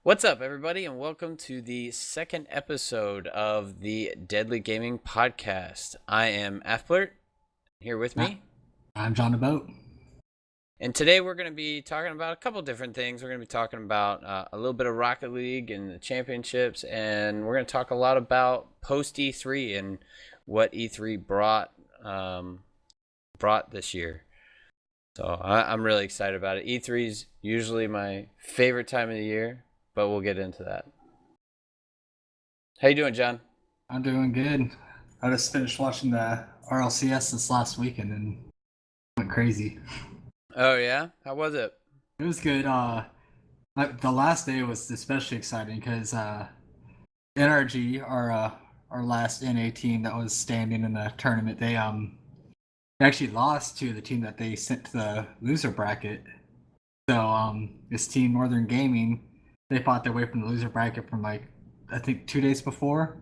What's up, everybody, and welcome to the second episode of the Deadly Gaming podcast. I am Afblurt, here with Uh, me, I'm John the Boat. and today we're going to be talking about a couple different things. We're going to be talking about a little bit of Rocket League and the championships, and we're going to talk a lot about post E3 and what E3 brought this year. So I'm really excited about it. E3 is usually my favorite time of the year, but we'll get into that. How you doing, John? I'm doing good. I just finished watching the RLCS this last weekend and went crazy. Oh yeah, how was it? It was good. The last day was especially exciting because NRG, our last NA team that was standing in the tournament, they actually lost to the team that they sent to the loser bracket. So this team Northern Gaming, they fought their way from the loser bracket from I think 2 days before.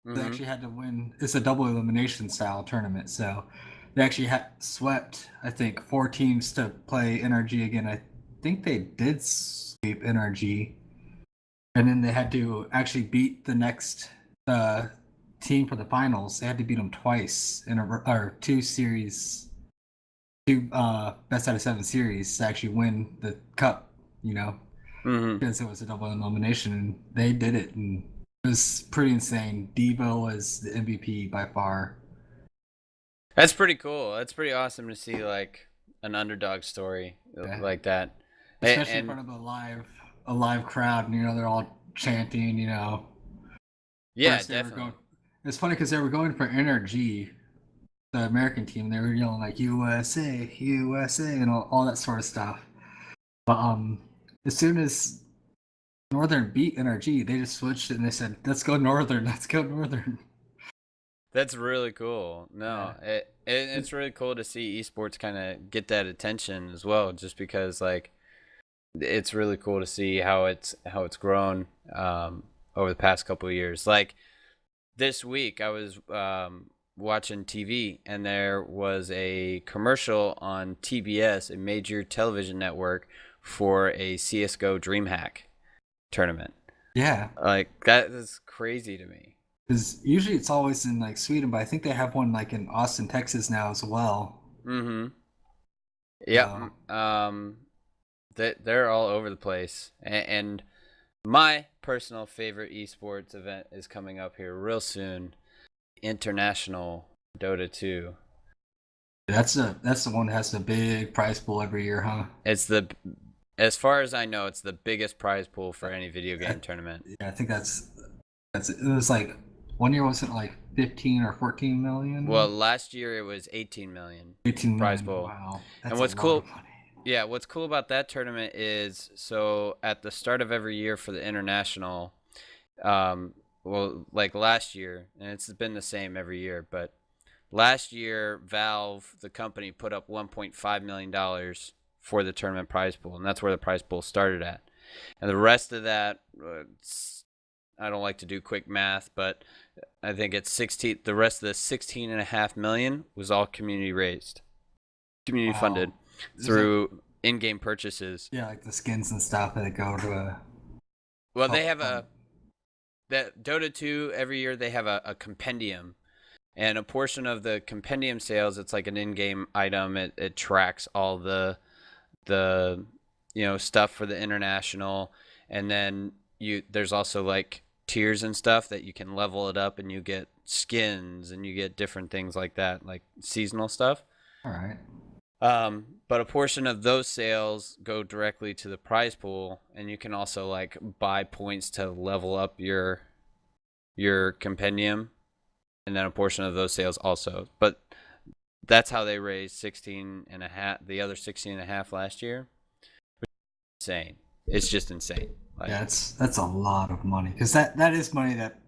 They Mm-hmm. actually had to win. It's a double elimination style tournament, so they actually had swept. I think 4 teams to play NRG again. I think they did sweep NRG, and then they had to actually beat the next team for the finals. They had to beat them twice in or two series, two best out of 7 series to actually win the cup. Mm-hmm. Because it was a double elimination, and they did it, and it was pretty insane. Devo was the MVP by far. That's pretty cool. That's pretty awesome to see like an underdog story Yeah. like that. Especially in And front of a live crowd, and they're all chanting. yeah, First they were definitely. going. It's funny because they were going for NRG, the American team. They were yelling like USA, USA, and all that sort of stuff. But as soon as Northern beat NRG, they just switched it and they said, "Let's go Northern, let's go Northern." That's really cool. Yeah. No, it's really cool to see esports kind of get that attention as well, just because like it's really cool to see how it's grown over the past couple of years. Like this week, I was watching TV, and there was a commercial on TBS, a major television network, for a CS:GO DreamHack tournament. Yeah. Like that is crazy to me. Because usually it's always in like Sweden, but I think they have one like in Austin, Texas now as well. Mm-hmm. Yep. So They're all over the place, and my personal favorite esports event is coming up here real soon. International Dota 2. that's the one that has the big prize pool every year, huh? It's the As far as I know, it's the biggest prize pool for any video I, game tournament. yeah, I think that's it. It was like one year wasn't like 15 or 14 Well, million. last year it was 18 million 18 prize million. pool. Wow, And that's a what's lot of cool, money. yeah, what's cool about that tournament is so at the start of every year for the international, well, like last year, and it's been the same every year, but last year Valve, the company, put up $1.5 million for the tournament prize pool, and that's where the prize pool started at. And the rest of that, I don't like to do quick math, but I think it's 16. The rest of the 16.5 million was all community raised, community funded Wow, there's like through in-game purchases. yeah, like the skins and stuff that go to a Well, they oh, have that Dota 2 every year they have a compendium, and a portion of the compendium sales, it's like an in-game item. It tracks all the stuff for the international, and then there's also like tiers and stuff that you can level it up, and you get skins and you get different things like that, like seasonal stuff. all right. But a portion of those sales go directly to the prize pool, and you can also like buy points to level up your compendium, and then a portion of those sales also. But that's how they raised 16 and a half, the other 16 and a half last year. Insane. It's just insane. Like, Yeah, that's a lot of money because that is money that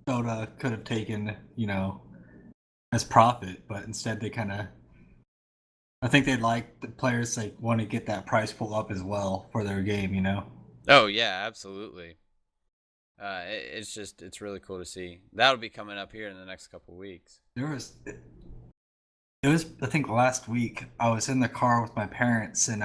Dota could have taken, as profit, but instead they kind of. I think they'd like the players like want to get that price pool up as well for their game. oh yeah, absolutely. It's really cool to see. That'll be coming up here in the next couple of weeks. There was it was I think last week I was in the car with my parents and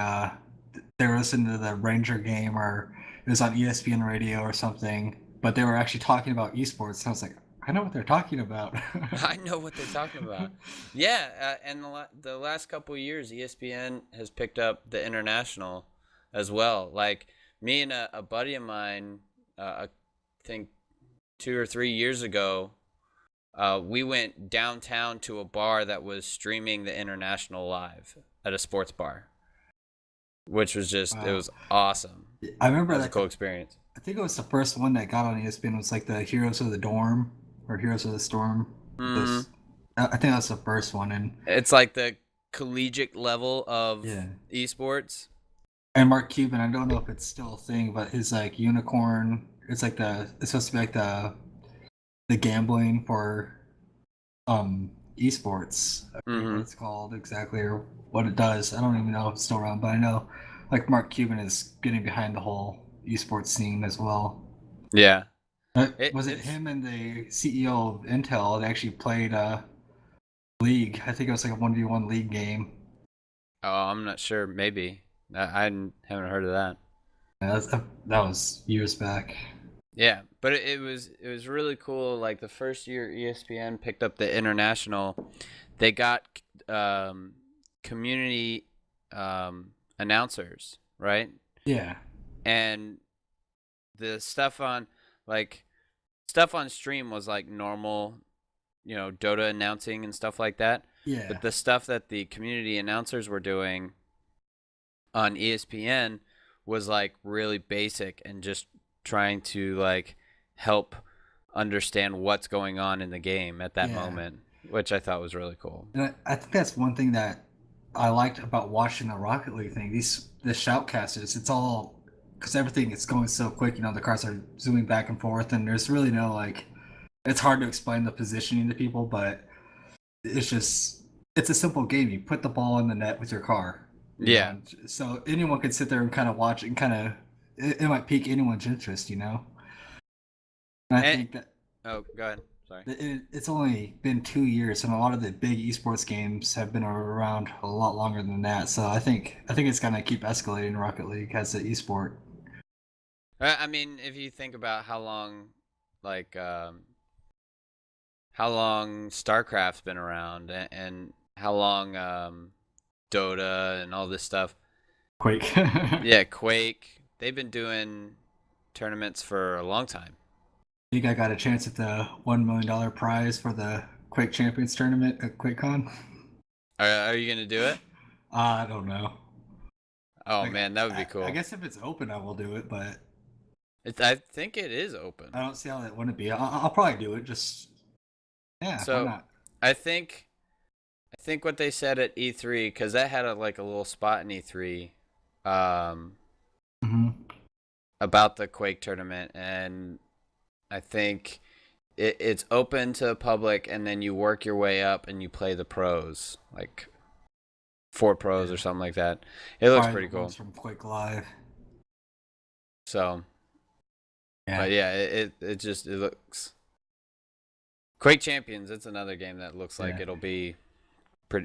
they were listening to the Ranger game, or it was on ESPN radio or something, but they were actually talking about esports. And I was like, I know what they're talking about. I know what they're talking about. Yeah, and the last couple of years, ESPN has picked up the international as well. Like me and a buddy of mine, I think 2 or 3 years ago, we went downtown to a bar that was streaming the international live at a sports bar, which was just it Wow. was awesome. I It remember was a like cool experience. I think it was the first one that got on ESPN was like the Heroes of the Dorm or Heroes of the Storm. Hmm. This, I think that's the first one, and It's like the collegiate level of yeah. esports. And Mark Cuban, I don't know if it's still a thing, but his like unicorn, it's like it's supposed to be like the gambling for esports. I forget what Hmm. it's called exactly or what it does. I don't even know if it's still around, but I know like Mark Cuban is getting behind the whole esports scene as well. Yeah. Was it It's him and the CEO of Intel? They actually played a league. I think it was like a 1v1 league game. oh, I'm not sure. Maybe haven't heard of that. Yeah, that was years back. Yeah, but it was really cool. Like the first year ESPN picked up the international, they got um, community announcers, right? Yeah, And the like stuff on stream was like normal, Dota announcing and stuff like that. yeah, But the stuff that the community announcers were doing on ESPN was like really basic and just trying to like help understand what's going on in the game at that yeah. moment, which I thought was really cool. And I think that's one thing that I liked about watching the Rocket League thing. The shoutcasters, it's all because everything is going so quick. You know, the cars are zooming back and forth, and there's really no like. It's hard to explain the positioning to people, but it's just it's a simple game. You put the ball in the net with your car. You know, Yeah. and so anyone could sit there and kind of watch it and kind of it might pique anyone's interest. You know, and I And think that oh, go ahead. Sorry. it's only been 2 years, and a lot of the big esports games have been around a lot longer than that. So I think it's gonna keep escalating. Rocket League as an esport. I mean, if you think about like, how long StarCraft's been around and how long Dota and all this stuff. Quake. Yeah, Quake. They've been doing tournaments for a long time. Think I got a chance at the $1 million prize for the Quake Champions tournament at QuakeCon? Are you gonna do it? I don't know. Oh Like, man, that would be I cool. guess if it's open, I will do it, but I think it is open. I don't see how that wouldn't be. I'll probably do it. Just yeah, why So not? I think I think what they said at E3, because that had like a little spot in E3, um, Hmm. about the Quake tournament, and I think it's open to the public, and then you work your way up and you play the pros, like four pros Yeah, or something like that. It looks probably pretty the ones cool. from Quake Live. So, Yeah, but yeah, it looks Quake Champions. It's another game that looks like yeah. it'll be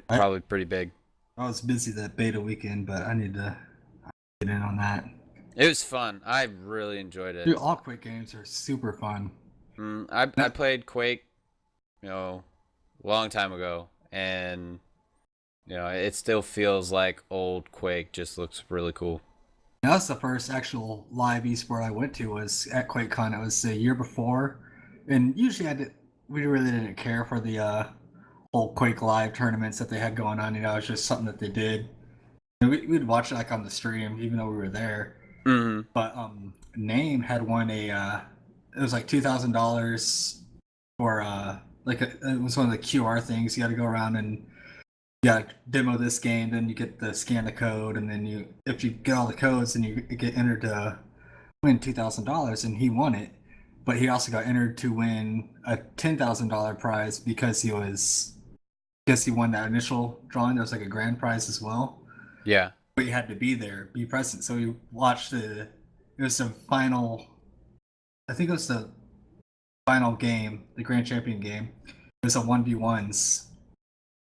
I probably pretty big. I was busy that beta weekend, but I need to get in on that. It was fun. I really enjoyed it. Dude, all Quake games are super fun. I played Quake, a long time ago, and it still feels like old Quake. Just looks really cool. That's the first actual live esport I went to was at QuakeCon. It was the year before, and usually we really didn't care for the whole Quake Live tournaments that they had going on. You know, it was just something that they did. And we'd watch it like on the stream, even though we were there. Hmm. But Name had won a it was like $2,000 for it was one of the QR things. You got to go around and you got to demo this game, then you get the scan the code, and then if you get all the codes, then you get entered to win $2,000, and he won it. But he also got entered to win a $10,000 prize because he won that initial drawing. There was like a grand prize as well, Yeah. but you had to be there, be present. So we watched it was the final. I think it was the final game, the grand champion game. It was a 1v1s,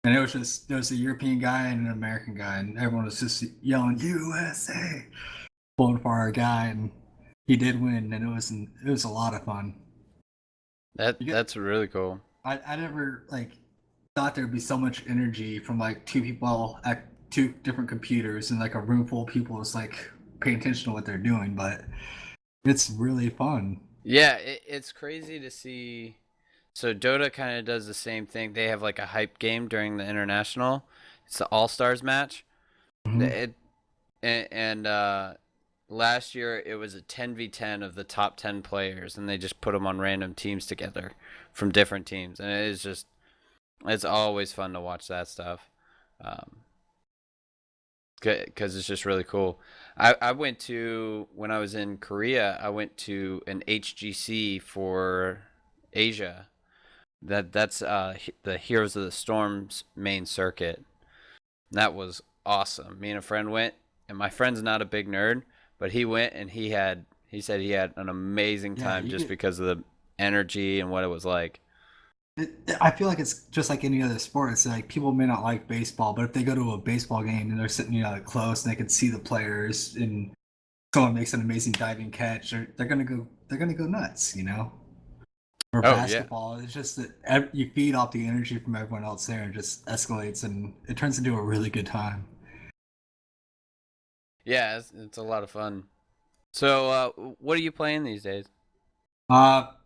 And it was just there was a European guy and an American guy, and everyone was just yelling USA, pulling for our guy, and he did win, and it was a lot of fun. That's really cool. I never like thought there'd be so much energy from like two people at two different computers and like a room full of people is like paying attention to what they're doing, but it's really fun. Yeah, it's crazy to see. So Dota kind of does the same thing. They have like a hype game during the international. It's the All Stars match. Mm-hmm. It and last year it was a 10v10 of the top 10 players, and they just put them on random teams together from different teams, and it is just it's always fun to watch that stuff. Um, because it's just really cool. I went to when I was in Korea. I went to an HGC for Asia. That's the Heroes of the Storm's main circuit. That was awesome. Me and a friend went, and my friend's not a big nerd, but he went and he said he had an amazing Yeah, time just because of the energy and what it was like. I feel like it's just like any other sport. It's like people may not like baseball, but if they go to a baseball game and they're sitting like close and they can see the players and someone makes an amazing diving catch, they're gonna go nuts, you know. Or Oh yeah. basketball, it's just that you feed off the energy from everyone else there and it just escalates and it turns into a really good time. Yeah, it's a lot of fun. So, what are you playing these days?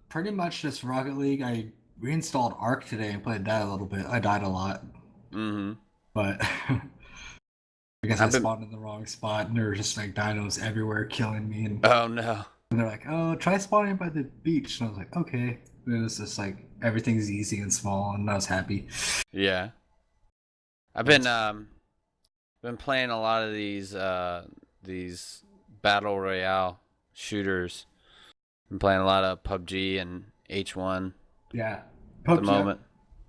Pretty much just Rocket League. I reinstalled Arc today and played that a little bit. I died a lot, Mm-hmm. but I guess I I've been. spawned in the wrong spot and there were just like dinos everywhere killing me. Oh no. And they're like, "Oh, try spawning by the beach." And I was like, "Okay." And it was just like everything's easy and small, and I was happy. Yeah. I've been playing a lot of these battle royale shooters. Been playing a lot of PUBG and H1 Yeah, at the PUBG. moment.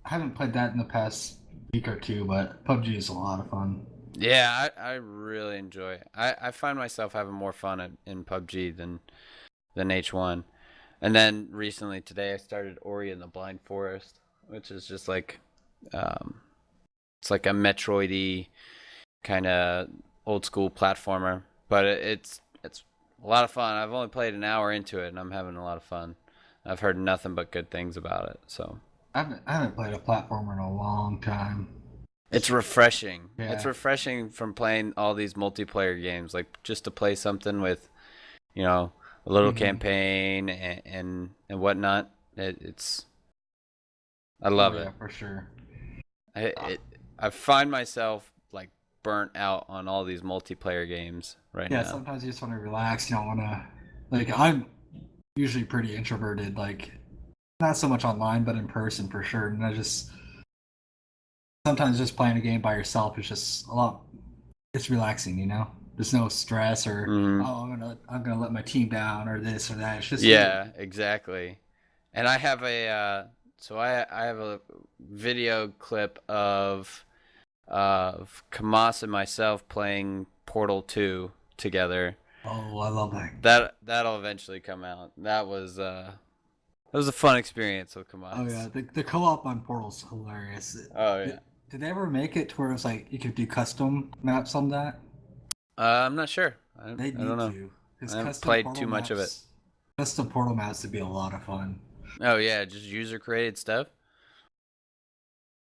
I haven't played that in the past week or two, but PUBG is a lot of fun. Yeah, I really enjoy it. I find myself having more fun in PUBG than H1. And then recently today I started Ori and the Blind Forest, which is just like um it's like a Metroidy kind of old school platformer, but it's a lot of fun. I've only played an hour into it and I'm having a lot of fun. I've heard nothing but good things about it. So I haven't played a platformer in a long time. it's refreshing. It's Yeah. refreshing from playing all these multiplayer games, like just to play something with, you know, a little Hmm. campaign and whatnot. It's I Oh love yeah, it. for sure. I Uh, it I find myself like burnt out on all these multiplayer games right yeah, now. sometimes you just want to relax. You don't want to. Like I'm usually pretty introverted. Like not so much online, but in person for sure. And I just sometimes just playing a game by yourself is just a lot. It's relaxing, you know. There's no stress or Hmm. oh I'm gonna let my team down or this or that. It's just you. Yeah, exactly. And I have a I have a video clip of Kamas and myself playing Portal 2 together. Oh, I love that. That'll eventually come out. That was a fun experience with Oh yeah, Kamas. the co-op on Portal's hilarious. Oh Did, yeah. did they ever make it to where it was like you could do custom maps on that? I'm not sure. They I don't need know. to, I because haven't played too much of it. custom portal maps would be a lot of fun. Oh yeah, just user created stuff.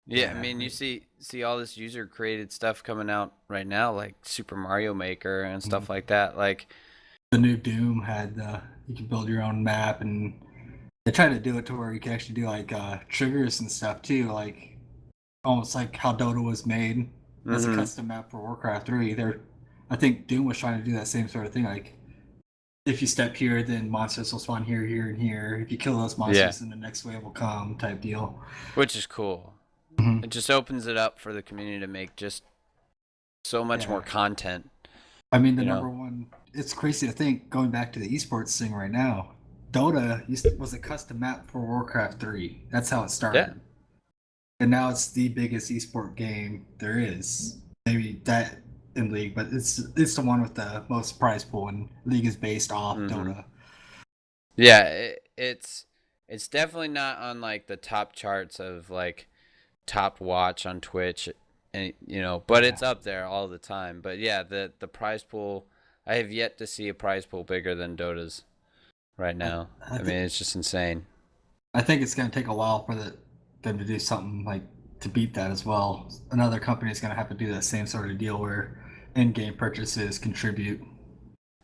Yeah, I Yeah, mean you see all this user created stuff coming out right now, like Super Mario Maker and stuff like that. Like the new Doom had you can build your own map, and they try to do it to where you can actually do like triggers and stuff too, like almost like how Dota was made as a mm-hmm. custom map for Warcraft 3. I think Doom was trying to do that same sort of thing, like if you step here, then monsters will spawn here, here, and here. If you kill those Yeah, monsters, then the next wave will come, type deal. which is cool. Mm-hmm. It just opens it up for the community to make just so much more Yeah, content, I mean the you know. number one. It's crazy to think going back to the esports thing right now. Dota was a custom map for Warcraft 3. That's how it Yeah. started, and now it's the biggest esport game there is. Maybe that in League, but it's the one with the most prize pool, and League is based off Mm-hmm. Dota. Yeah, it's definitely not on like the top charts of like top watch on Twitch, and but Yeah. it's up there all the time. But yeah, the prize pool, I have yet to see a prize pool bigger than Dota's right I, now. I I mean, think it's just insane. I think it's going to take a while for them to do something like to beat that as well. Another company is going to have to do that same sort of deal where in-game purchases contribute.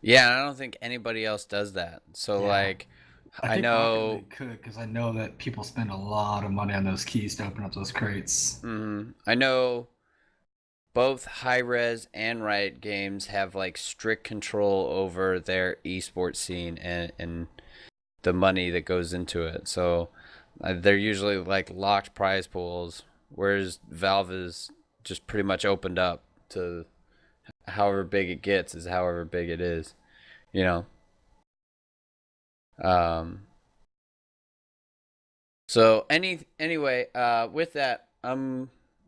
Yeah, and I don't think anybody else does that. So Yeah, like, I I think Rocket know, League could because I know that people spend a lot of money on those keys to open up those crates. I know both High Res and Riot Games have like strict control over their esports scene and the money that goes into it. So they're usually like locked prize pools, whereas Valve is just pretty much opened up to however big it gets is however big it is, you know. Um. So anyway, with that,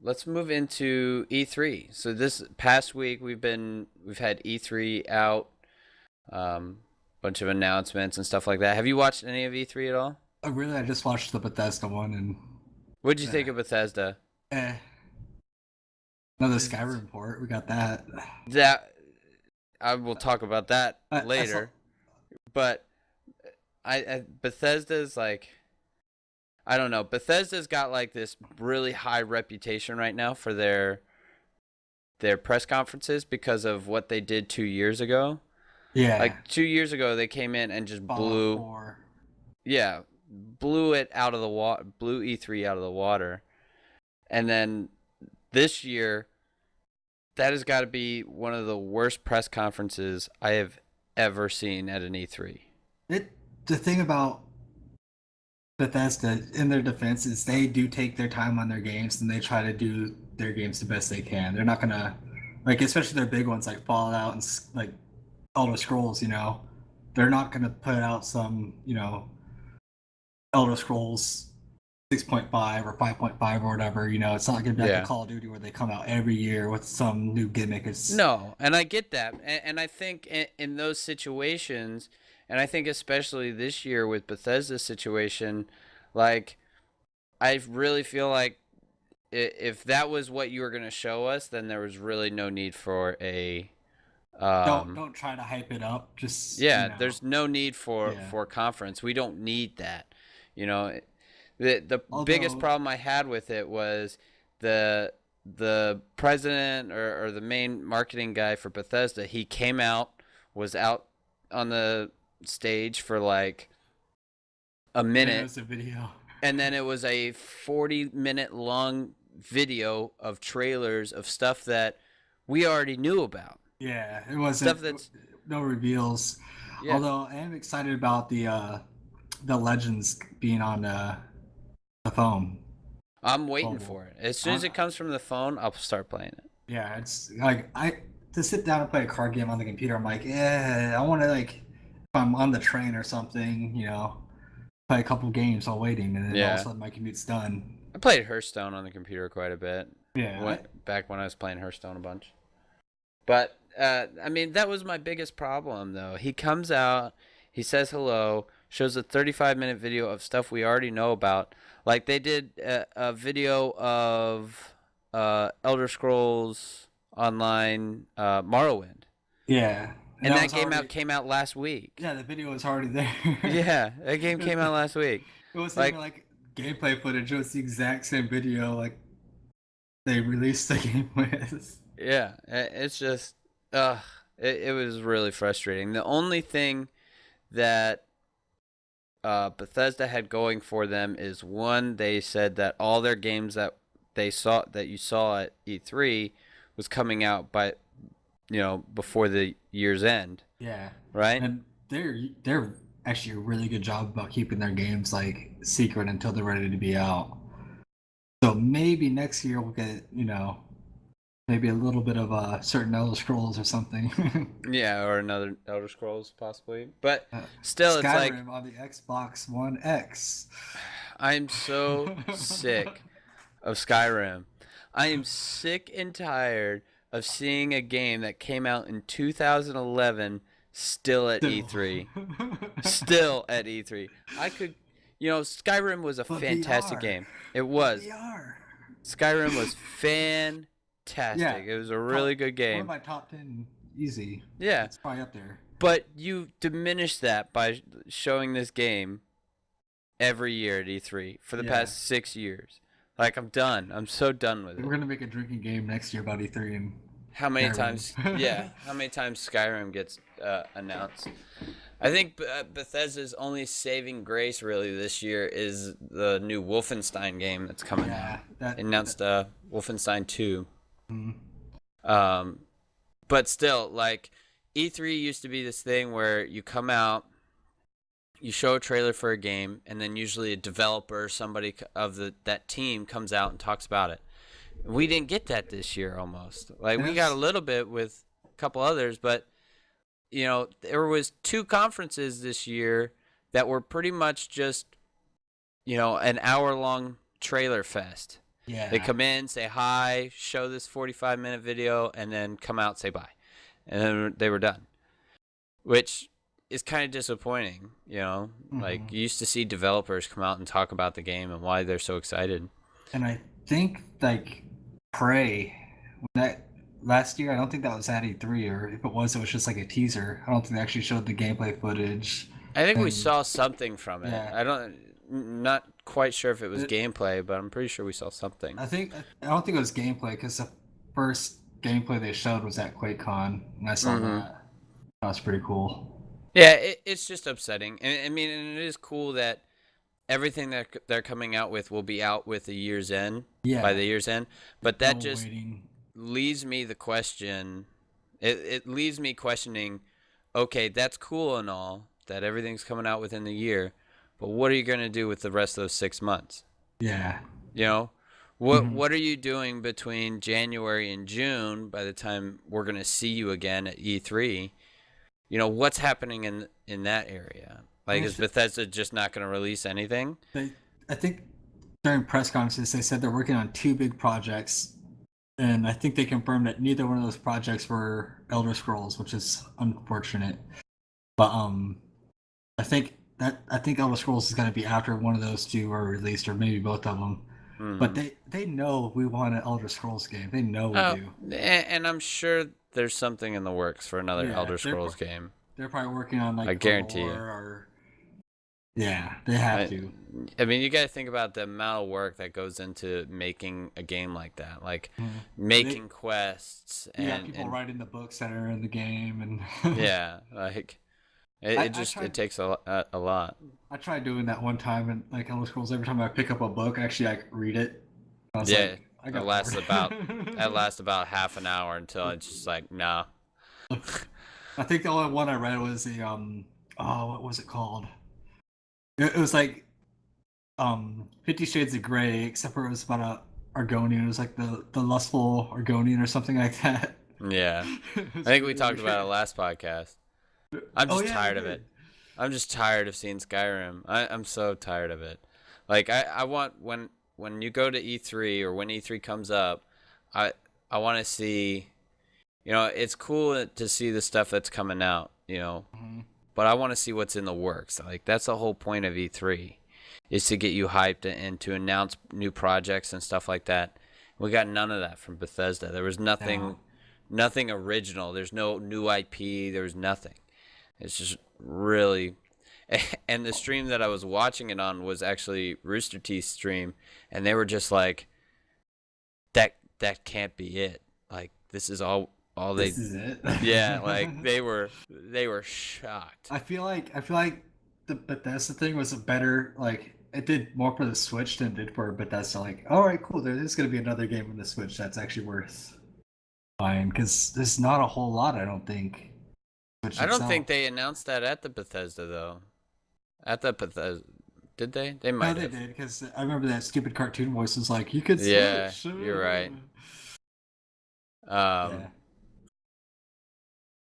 let's move into E3. So this past week we've had E3 out, bunch of announcements and stuff like that. Have you watched any of E3 at all? I just watched the Bethesda one and What'd you uh, think of Bethesda? eh, another Skyrim port. We got that. That I will talk about that I saw. later. But I Bethesda's like, I don't know. Bethesda's got like this really high reputation right now for their press conferences because of what they did 2 years ago. Yeah, Like 2 years ago, they came in and just Fallout 4. blew it out of the water, blew E3 out of the water. And then this year, that has got to be one of the worst press conferences I have ever seen at an E3. The thing about Bethesda, in their defense, is they do take their time on their games and they try to do their games the best they can. They're not gonna, like, especially their big ones like Fallout and like Elder Scrolls. They're not gonna put out some Elder Scrolls 6.5 or 5.5 or whatever. It's not gonna be like a Yeah. Call of Duty where they come out every year with some new gimmick. No, and I get that. And I think in those situations, and I think especially this year with Bethesda's situation, like, I really feel like if that was what you were going to show us, then there was really no need for a. Don't try to hype it up. Just Yeah, there's no need Yeah. for a conference. We don't need that. You know, the biggest Although problem I had with it was the president or the main marketing guy for Bethesda. He came out, was out on the stage for like a minute, was a video. and then it was a 40-minute long video of trailers of stuff that we already knew about. Yeah, it wasn't Stuff that's no reveals. yeah. Although I am excited about the Legends being on the phone. I'm waiting Mobile. for it. As soon as it comes from the phone, I'll start playing it. Yeah, it's like to sit down and play a card game on the computer. I'm like, I want to like if I'm on the train or something, play a couple games while waiting, and then all of a sudden my commute's done. I played Hearthstone on the computer quite a bit. Yeah, Back when I was playing Hearthstone a bunch. But I mean, that was my biggest problem, though. He comes out, he says hello, shows a 35-minute video of stuff we already know about. Like they did a video of Elder Scrolls Online Morrowind. yeah. And that game came out last week. Yeah, the video was already there. Yeah, that game came out last week. It wasn't even like gameplay footage. It was the exact same video like they released the game with. Yeah, it's just, it was really frustrating. The only thing that Bethesda had going for them is, one, they said that all their games that you saw at E3 was coming out by, before the year's end. Yeah. Right? And they're actually a really good job about keeping their games like secret until they're ready to be out. So maybe next year we'll get, maybe a little bit of certain Elder Scrolls or something. Yeah, or another Elder Scrolls possibly. But still, Skyrim it's like on the Xbox One X. I'm so sick of Skyrim. I am sick and tired of seeing a game that came out in 2011 still at E3. Still at E3. I could, Skyrim was a fantastic game. It was. VR. Skyrim was fantastic. Yeah, It was a really good One game. of my top 10 easy. Yeah, It's probably up there. but you diminish that by showing this game every year at E3 for the past 6 years. Like, I'm done. I'm so done with it. We're gonna make a drinking game next year about E3 and How many times? Yeah, how many times Skyrim gets announced? I think Bethesda's only saving grace really this year is the new Wolfenstein game that's coming out. They announced Wolfenstein 2. But still, like, E3 used to be this thing where you come out, you show a trailer for a game, and then usually a developer or somebody of that team comes out and talks about it. We didn't get that this year almost. Like, we got a little bit with a couple others, but you know, there was 2 conferences this year that were pretty much just, you know, an hour-long trailer fest. Yeah. They come in, say hi, show this 45-minute video, and then come out, say bye. And then they were done. Which is kind of disappointing, you know? Like, you used to see developers come out and talk about the game and why they're so excited. And I think, like, Prey, last year, I don't think that was at E3, or if it was just like a teaser. I don't think they actually showed the gameplay footage. I think we saw something from it. Yeah. Not quite sure if it was gameplay, but I'm pretty sure we saw something. I don't think it was gameplay, because the first gameplay they showed was at QuakeCon, and I saw that. That was pretty cool. Yeah, it's just upsetting. And I mean, and it is cool that everything that they're coming out with will be out with the year's end, by the year's end. But that just leaves me the question. It leaves me questioning, okay, that's cool and all, that everything's coming out within the year, but what are you going to do with the rest of those 6 months? Yeah. You know? What are you doing between January and June by the time we're going to see you again at E3? You know, what's happening in that area? Like, is Bethesda just not going to release anything? I think during press conferences, they said they're working on 2 big projects, and I think they confirmed that neither one of those projects were Elder Scrolls, which is unfortunate. But I think Elder Scrolls is going to be after one of those 2 are released, or maybe both of them. But they know we want an Elder Scrolls game. They know we do. And I'm sure there's something in the works for another Elder Scrolls game. They're probably working on, like, I guarantee you. Yeah, they have to. I mean, you got to think about the amount of work that goes into making a game like that, like making quests and people writing the books that are in the game, and yeah, like it takes a lot. I tried doing that one time, and like Elder Scrolls, every time I pick up a book, actually I read it. That lasts about half an hour until it's just like, nah. I think the only one I read was the what was it called? It was like 50 Shades of Grey, except for it was about a Argonian. It was like the lustful Argonian or something like that. Yeah. I think we talked about it last podcast. I'm just tired of it. I'm just tired of seeing Skyrim. I'm so tired of it. Like, I want, when you go to E3 or when E3 comes up, I want to see, you know, it's cool to see the stuff that's coming out, you know, but I want to see what's in the works. Like, that's the whole point of E3, is to get you hyped and to announce new projects and stuff like that. We got none of that from Bethesda. There was nothing original. There's no new IP. There was nothing. It's just really, and the stream that I was watching it on was actually Rooster Teeth's stream, and they were just like, that can't be it. Like, this is all they. This is it. Yeah, like they were shocked. I feel like the Bethesda thing was a better, like, it did more for the Switch than it did for Bethesda. Like, all right, cool, there is going to be another game on the Switch that's actually worth buying, because there's not a whole lot, I don't think. I don't think they announced that at the Bethesda, though. At the Bethesda, did they? They might have. No, they did, because I remember that stupid cartoon voice was like, you could switch. Yeah, you're right.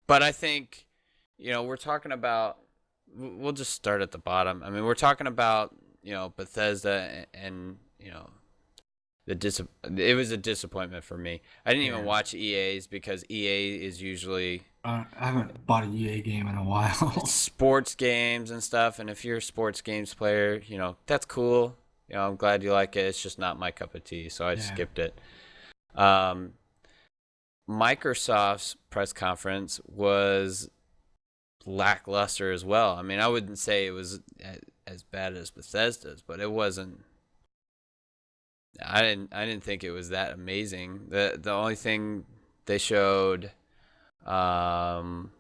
But I think, you know, we're talking about, we'll just start at the bottom. I mean, we're talking about, you know, Bethesda and you know, it was a disappointment for me. I didn't even watch EA's, because EA is usually... I haven't bought an EA game in a while. Sports games and stuff, and if you're a sports games player, you know, that's cool. I'm glad you like it. It's just not my cup of tea, so I Yeah. skipped it. Um, Microsoft's press conference was lackluster as well. I mean, I wouldn't say it was as bad as Bethesda's, but it wasn't. I didn't think it was that amazing. The only thing they showed, um,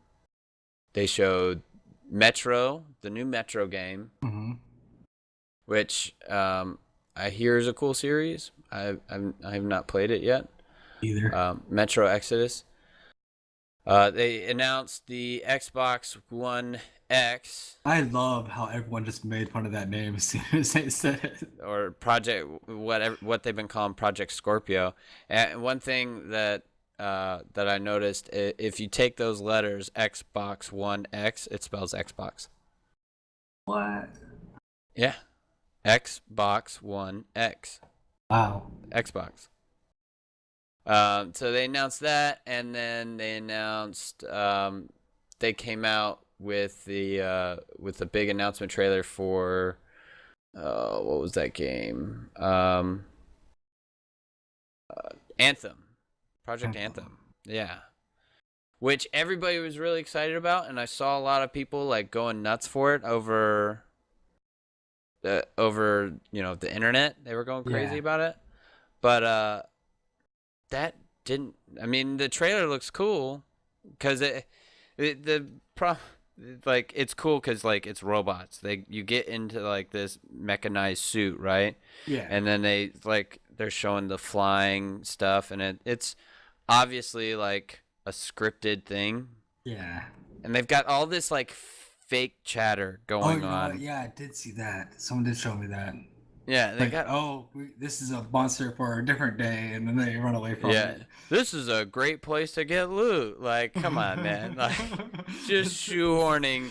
they showed Metro, the new Metro game, Mm-hmm. which I hear is a cool series. I have not played it yet. Either. Metro Exodus. They announced the Xbox One X I love how everyone just made fun of that name as soon as they said it. or Project whatever what they've been calling Project Scorpio. And one thing that I noticed, if you take those letters Xbox One X, it spells Xbox. What? Yeah, Xbox One X. Wow. Xbox. So they announced that, and then they announced they came out with the big announcement trailer for what was that game? Anthem, Project Anthem. Yeah, which everybody was really excited about, and I saw a lot of people like going nuts for it over the internet. They were going crazy about it, but that didn't. I mean, the trailer looks cool because it's cool because like it's robots. You get into like this mechanized suit, right? Yeah. And then they're showing the flying stuff, and it's obviously like a scripted thing. Yeah. And they've got all this like fake chatter going on. Yeah, I did see that. Someone did show me that. Yeah, they Like, got this is a monster for a different day, and then they run away from it. This is a great place to get loot. Like, come on, man. Like, just shoehorning.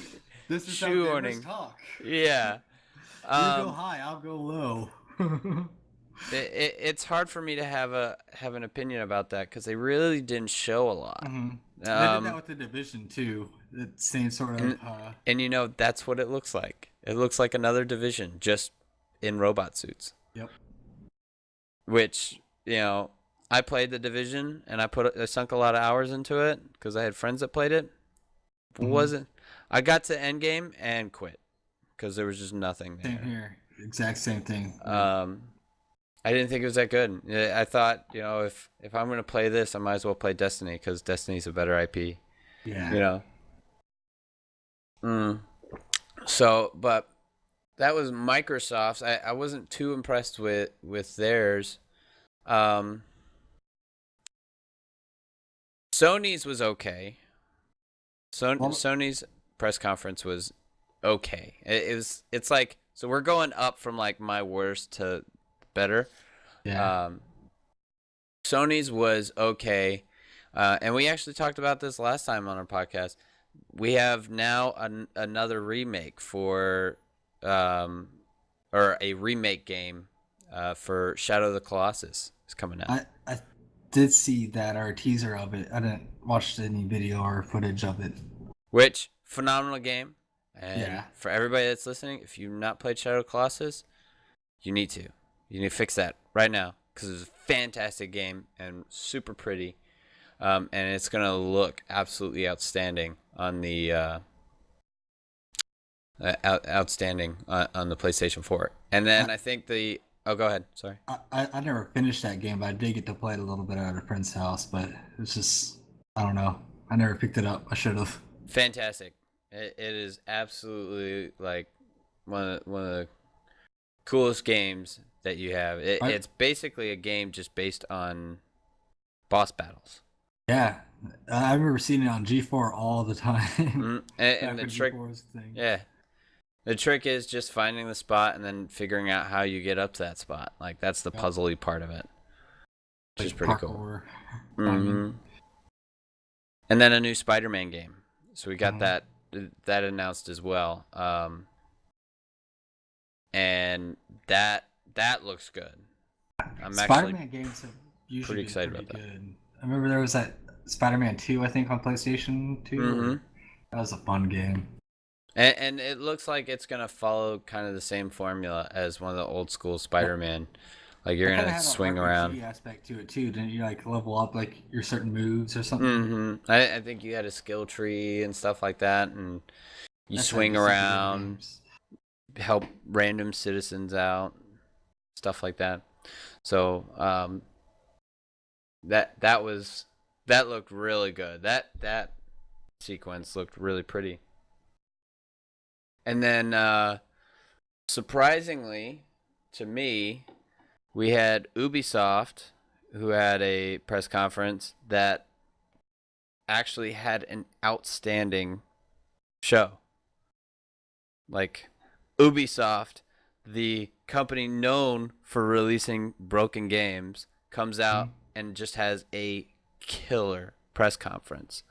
This is shoehorning. how gamers talk. Yeah. You go high, I'll go low. It's hard for me to have an opinion about that because they really didn't show a lot. Mm-hmm. They did that with the Division too. The same sort of. And that's what it looks like. It looks like another Division, just in robot suits. Yep. Which I played the Division and I sunk a lot of hours into it because I had friends that played it. Mm-hmm. I got to end game and quit because there was just nothing there. Same here. Exact same thing. I didn't think it was that good. I thought, if I'm gonna play this, I might as well play Destiny because Destiny's a better IP. Yeah. So, but that was Microsoft's. I wasn't too impressed with theirs. Sony's was okay. Sony's press conference was okay. It's like, so we're going up from like my worst to better. Yeah. Sony's was okay. And we actually talked about this last time on our podcast. We have now another remake for or a remake game for Shadow of the Colossus is coming out. I did see that, or a teaser of it. I didn't watch any video or footage of it. Which, phenomenal game. And Yeah. for everybody that's listening, if you've not played Shadow of the Colossus, you need to. You need to fix that right now because it's a fantastic game and super pretty. And it's going to look absolutely outstanding on the outstanding on the PlayStation 4. And then I think oh, go ahead. Sorry. I never finished that game, but I did get to play it a little bit at a friend's house. But it's just, I don't know. I never picked it up. I should have. Fantastic. It is absolutely like one of the coolest games that you have. It's basically a game just based on boss battles. Yeah, I remember seeing it on G4 all the time. And the trick, the trick is just finding the spot and then figuring out how you get up to that spot. Like that's the puzzly part of it, which is pretty cool. And then a new Spider-Man game. So we got that announced as well. And that looks good. I'm Spider-Man games have usually pretty excited about good. I remember there was that Spider-Man 2, I think, on PlayStation 2. That was a fun game. And it looks like it's gonna follow kind of the same formula as one of the old school Spider-Man. Like you're That kind of gonna had an swing around. RPG aspect to it too. Didn't you like level up like your certain moves or something? I think you had a skill tree and stuff like that, and you That's how I swing used to do in around, games. help random citizens out, stuff like that. So that looked really good. That sequence looked really pretty. And then surprisingly to me, we had Ubisoft who had a press conference that actually had an outstanding show. Like Ubisoft, the company known for releasing broken games, comes out and just has a killer press conference.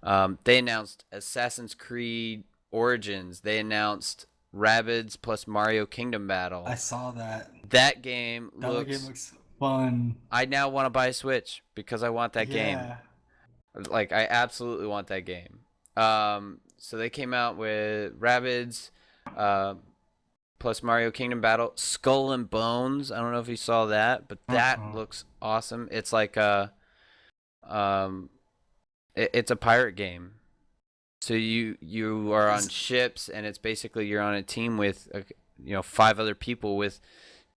They announced Assassin's Creed Origins. They announced Rabbids plus Mario Kingdom Battle. I saw that. That game That game looks fun. I now want to buy a Switch because I want that game. Like I absolutely want that game. So they came out with Rabbids, plus Mario Kingdom Battle, Skull and Bones. I don't know if you saw that, but that looks awesome. It's like it's a pirate game. So you are on ships, and it's basically you're on a team with 5 other people with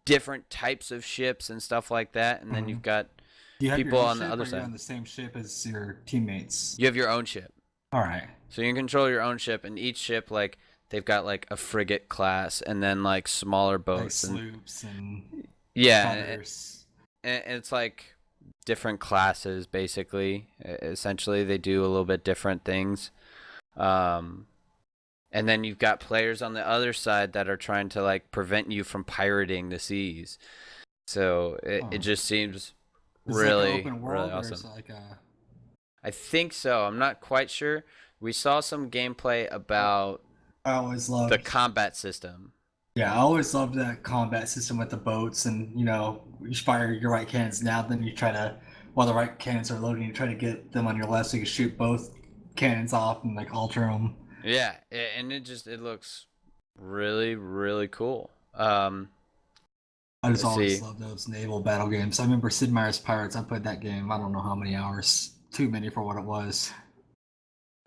different types of ships and stuff like that, and then you've got people on the other side. You're on the same ship as your teammates. You have your own ship. All right. So you can control your own ship, and each ship like they've got like a frigate class, and then like smaller boats, like sloops and cutters. And it's like different classes basically. Essentially, they do a little bit different things. And then you've got players on the other side that are trying to like prevent you from pirating the seas. So it just seems really, like open world, really awesome. like I think so. I'm not quite sure. We saw some gameplay about I always loved the combat system. Yeah, I always loved that combat system with the boats, and you fire your right cannons now, then you try to, while the right cannons are loading, you try to get them on your left so you can shoot both cannons off and like alter them. Yeah, and it looks really, really cool. I just always loved those naval battle games. I remember Sid Meier's Pirates. I played that game. I don't know how many hours. Too many for what it was.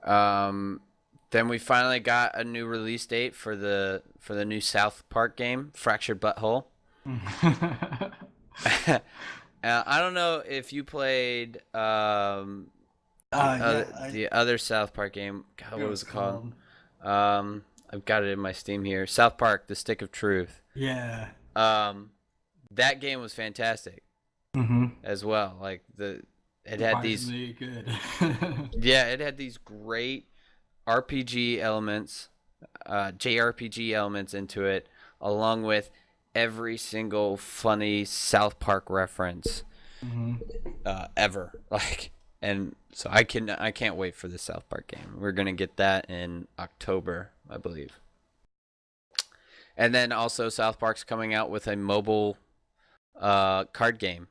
Then we finally got a new release date for the new South Park game, Fractured Butthole. I don't know if you played the other South Park game. God, what was it called? I've got it in my Steam here. South Park: The Stick of Truth. Yeah. That game was fantastic. As well. Like it had these good. yeah, it had these great RPG elements, JRPG elements into it, along with every single funny South Park reference ever. And so I can't wait for the South Park game. We're gonna get that in October, I believe. And then also South Park's coming out with a mobile card game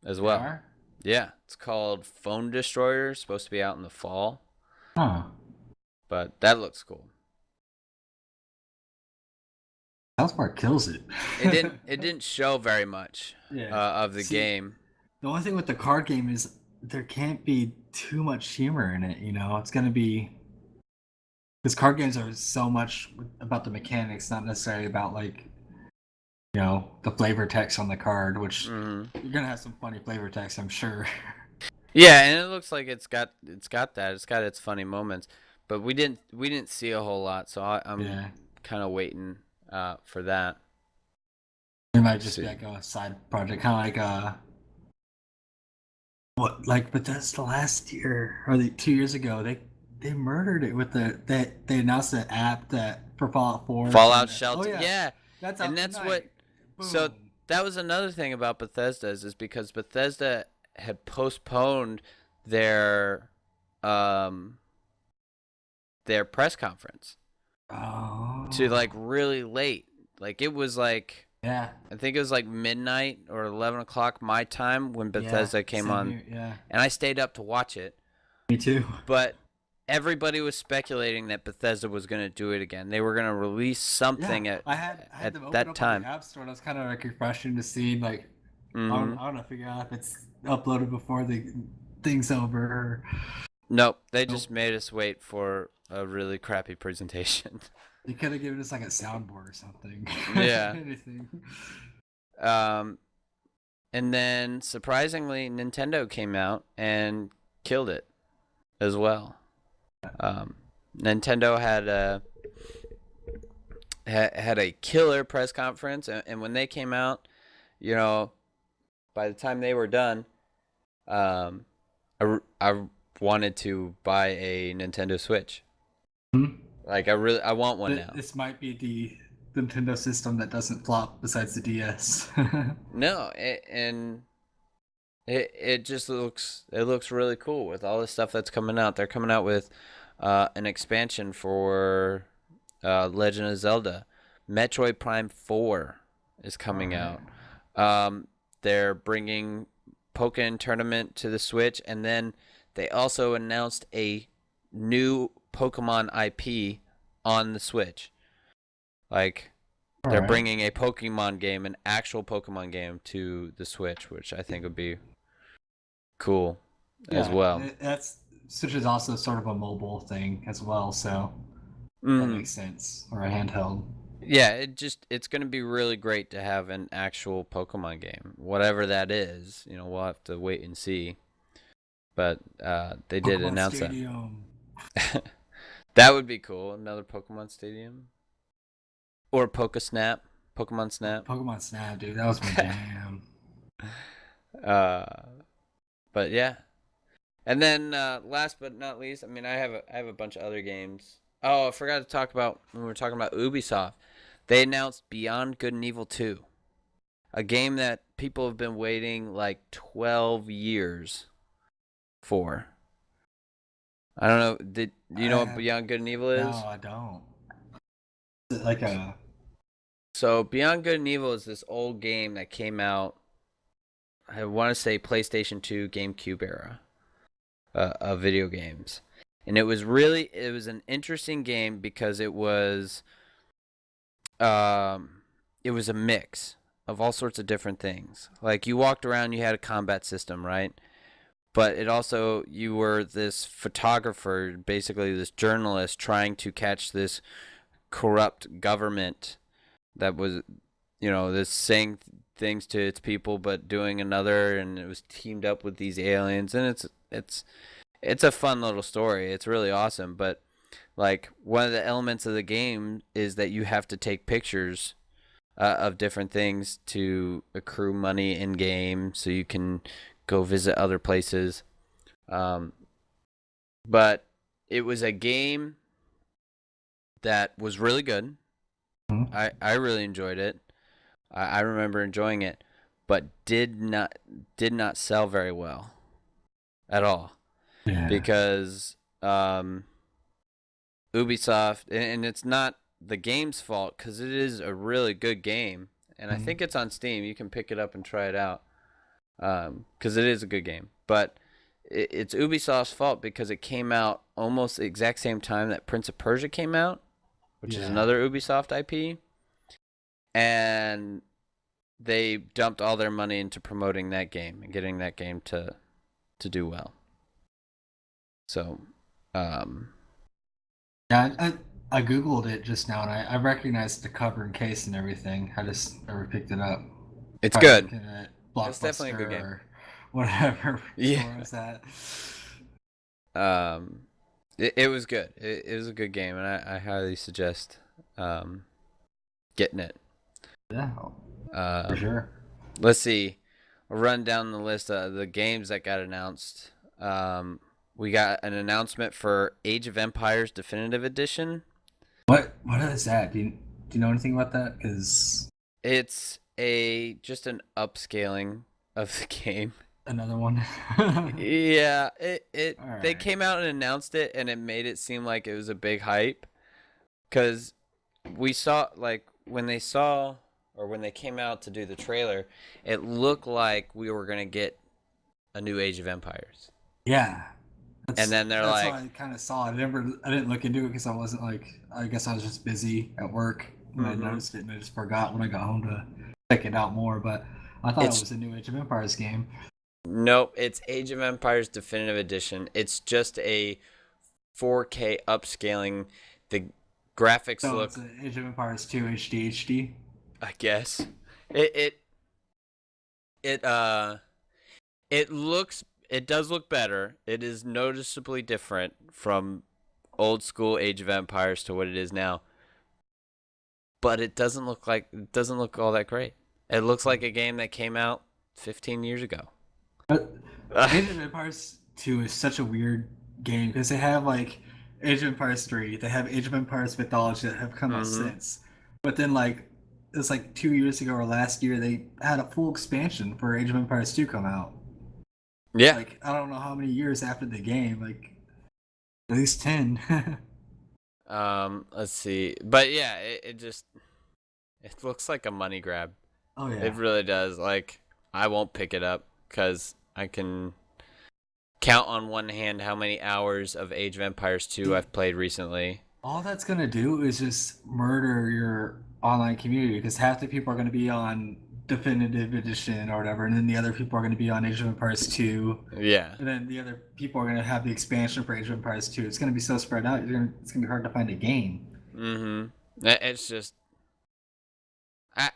as well. Yeah, it's called Phone Destroyer. It's supposed to be out in the fall. But that looks cool. South Park kills it. It didn't show very much of the game. The only thing with the card game is there can't be too much humor in it. It's gonna be because card games are so much about the mechanics, not necessarily about the flavor text on the card, which you're gonna have some funny flavor text, I'm sure. Yeah, and it looks like it's got that. It's got its funny moments, but we didn't see a whole lot, so I'm kind of waiting for that. It might just be like a side project, kind of like Bethesda last year or 2 years ago. They murdered it with they announced an app that for Fallout 4. Fallout Shelter. Oh, yeah. That's what. Boom. So that was another thing about Bethesda is because Bethesda had postponed their press conference to like really late. Like it was like I think it was like midnight or 11 o'clock my time when Bethesda came on. Here, and I stayed up to watch it. Me too. But everybody was speculating that Bethesda was going to do it again. They were going to release something I had them open that up time. on the App Store, and I was kind of like refreshing to see like Mm-hmm. I want to figure out if it's uploaded before the thing's over. Nope, they Nope. just made us wait for a really crappy presentation. They could have given us like a soundboard or something. Yeah. Anything. And then surprisingly, Nintendo came out and killed it as well. Nintendo had a killer press conference, and when they came out, by the time they were done, I wanted to buy a Nintendo Switch. Hmm? Like I want one now. This might be the Nintendo system that doesn't flop besides the DS. No, and it just looks really cool with all the stuff that's coming out. They're coming out with an expansion for Legend of Zelda. Metroid Prime 4 is coming out. They're bringing Pokken Tournament to the Switch, and then they also announced a new Pokemon IP on the Switch. Like, they're bringing a Pokemon game, an actual Pokemon game, to the Switch, which I think would be cool as well. That's Switch is also sort of a mobile thing as well, so that makes sense. Or a handheld. Yeah, it's going to be really great to have an actual Pokemon game, whatever that is. We'll have to wait and see. But they did Pokemon announce Stadium. that. That would be cool. Another Pokemon Stadium, or Pokemon Snap. Pokemon Snap, dude, that was my jam. But yeah, and then last but not least, I mean, I have a bunch of other games. Oh, I forgot to talk about when we were talking about Ubisoft. They announced Beyond Good and Evil 2, a game that people have been waiting like 12 years for. I don't know. Do you know what Beyond Good and Evil is? No, I don't. Is it like a... So Beyond Good and Evil is this old game that came out, I want to say PlayStation 2, GameCube era of video games. And it was an interesting game because it was a mix of all sorts of different things. Like, you walked around, you had a combat system, right? But you were this photographer, basically this journalist, trying to catch this corrupt government that was, this saying things to its people but doing another, and it was teamed up with these aliens, and it's a fun little story. It's really awesome, but like, one of the elements of the game is that you have to take pictures of different things to accrue money in game so you can go visit other places. But it was a game that was really good. I really enjoyed it. I remember enjoying it, but did not sell very well at all. Yeah. Because Ubisoft, and it's not the game's fault, because it is a really good game, and I think it's on Steam. You can pick it up and try it out, because it is a good game. But it's Ubisoft's fault because it came out almost the exact same time that Prince of Persia came out, which is another Ubisoft IP, and they dumped all their money into promoting that game and getting that game to do well. So, yeah, I googled it just now, and I recognized the cover and case and everything. I just never picked it up. It's good. It's definitely a good game. Or whatever. Yeah. Was that? It was good. It was a good game, and I highly suggest getting it. Yeah, for sure. Let's see. I'll run down the list of the games that got announced. We got an announcement for Age of Empires Definitive Edition. What is that? Do you know anything about that? Because it's just an upscaling of the game. Another one. Yeah, they came out and announced it, and it made it seem like it was a big hype. Because we saw, like, when they came out to do the trailer, it looked like we were gonna get a new Age of Empires. Yeah. And then they're That's like, why I kind of saw it. I didn't look into it because I wasn't like, I guess I was just busy at work when I noticed it, and I just forgot when I got home to check it out more. But I thought it was a new Age of Empires game. nope, it's Age of Empires Definitive Edition. It's just a 4K upscaling. The graphics So look, it's an Age of Empires 2 HD. I guess. It does look better. It is noticeably different from old school Age of Empires to what it is now. But it doesn't look all that great. It looks like a game that came out 15 years ago. But Age of Empires 2 is such a weird game because they have like Age of Empires 3, they have Age of Empires Mythology that have come out since. But then like it's like 2 years ago or last year they had a full expansion for Age of Empires 2 come out. Yeah. Like I don't know how many years after the game, like at least 10. Let's see. But yeah, it looks like a money grab. Oh yeah. It really does. Like, I won't pick it up because I can count on one hand how many hours of Age of Empires 2 I've played recently. All that's gonna do is just murder your online community because half the people are gonna be on Definitive Edition or whatever, and then the other people are gonna be on Age of Empires 2. Yeah. And then the other people are gonna have the expansion for Age of Empires 2. It's gonna be so spread out. It's gonna be hard to find a game. It's just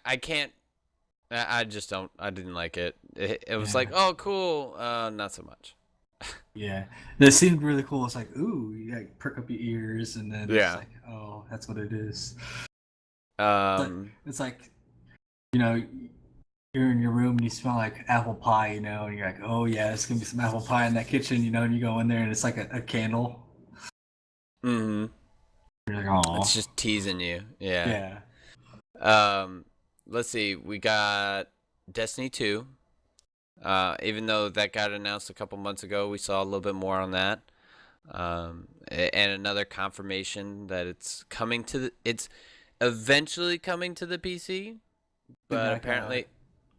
I can't. I just don't. I didn't like it. It was like, oh, cool. Not so much. Yeah, that seemed really cool. It's like, ooh, you like prick up your ears, and then it's like, oh, that's what it is. It's like, you know, you're in your room and you smell like apple pie, you know, and you're like, oh yeah, it's gonna be some apple pie in that kitchen, you know, and you go in there and it's like a candle. You're like, oh, it's just teasing you. Yeah. Let's see. We got Destiny 2. Even though that got announced a couple months ago, we saw a little bit more on that. And another confirmation that it's eventually coming to the PC, but apparently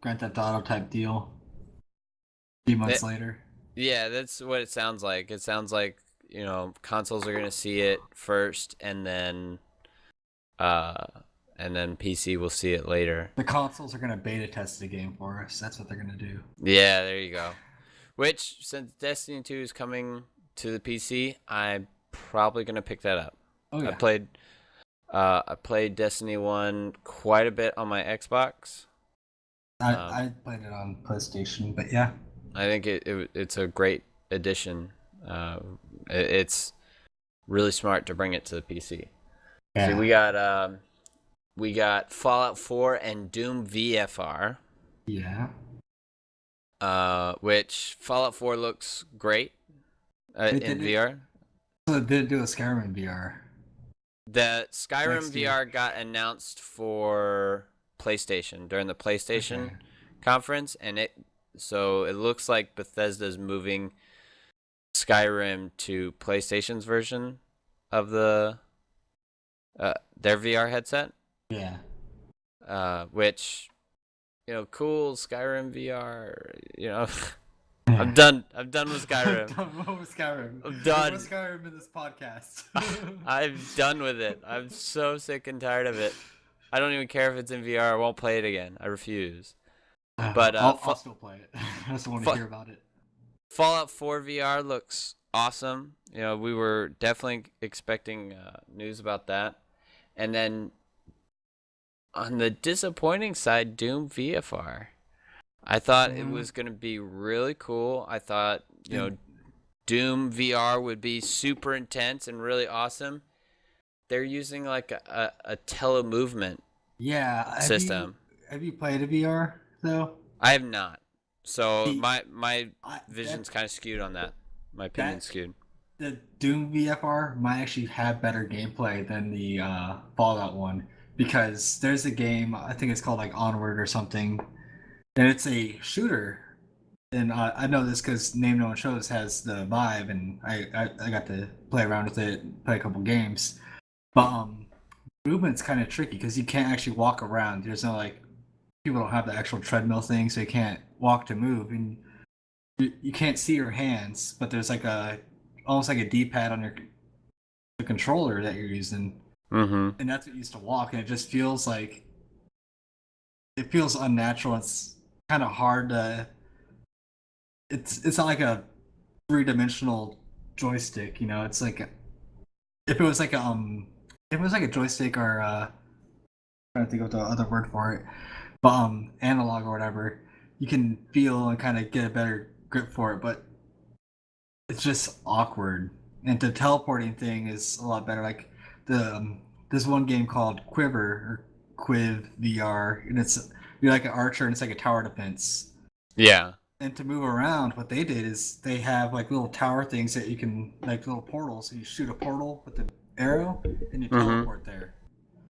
Grand Theft Auto type deal. A few months later. Yeah, that's what it sounds like. It sounds like, you know, consoles are gonna see it first, and then PC will see it later. The consoles are gonna beta test the game for us. That's what they're gonna do. Yeah, there you go. Which, since Destiny 2 is coming to the PC, I'm probably gonna pick that up. Oh yeah. I played Destiny 1 quite a bit on my Xbox. I played it on PlayStation, but yeah. I think it's a great addition. It's really smart to bring it to the PC. Yeah. So we got Fallout 4 and Doom VFR. Yeah. Which Fallout 4 looks great in VR. So they did do a Skyrim in VR. The Skyrim VR got announced for PlayStation during the PlayStation conference, and it looks like Bethesda's moving Skyrim to PlayStation's version of their VR headset. Yeah. Which, you know, cool, Skyrim VR, you know. I'm done with Skyrim. I'm done with Skyrim. I'm done. with Skyrim in this podcast. I'm done with it. I'm so sick and tired of it. I don't even care if it's in VR. I won't play it again. I refuse. But I'll still play it. I just want to hear about it. Fallout 4 VR looks awesome. You know, we were definitely expecting news about that. And then on the disappointing side, Doom VFR. I thought it was going to be really cool. I thought, you know, Doom VR would be super intense and really awesome. They're using like a telemovement system. Have you played a VR though? I have not. So my vision's kind of skewed on that. My opinion's skewed. The Doom VFR might actually have better gameplay than the Fallout one because there's a game, I think it's called like Onward or something, and it's a shooter. And I know this because Name No One Shows has the Vive, and I got to play around with it, play a couple games. But movement's kind of tricky because you can't actually walk around. There's no like, people don't have the actual treadmill thing, so you can't walk to move, and you can't see your hands. But there's like a almost like a D-pad on the controller that you're using, Mm-hmm. and that's what you used to walk, and it just feels like it feels unnatural. It's kind of hard to. It's not like a three-dimensional joystick. It's like if it was like if it was like a joystick or trying to think of the other word for it, but analog or whatever, you can feel and kind of get a better grip for it. But it's just awkward. And the teleporting thing is a lot better. Like this one game called Quiver or Quiv VR, and you're like an archer and it's like a tower defense. Yeah. And to move around, what they did is they have like little tower things that you can like little portals. So you shoot a portal with the arrow and you teleport there.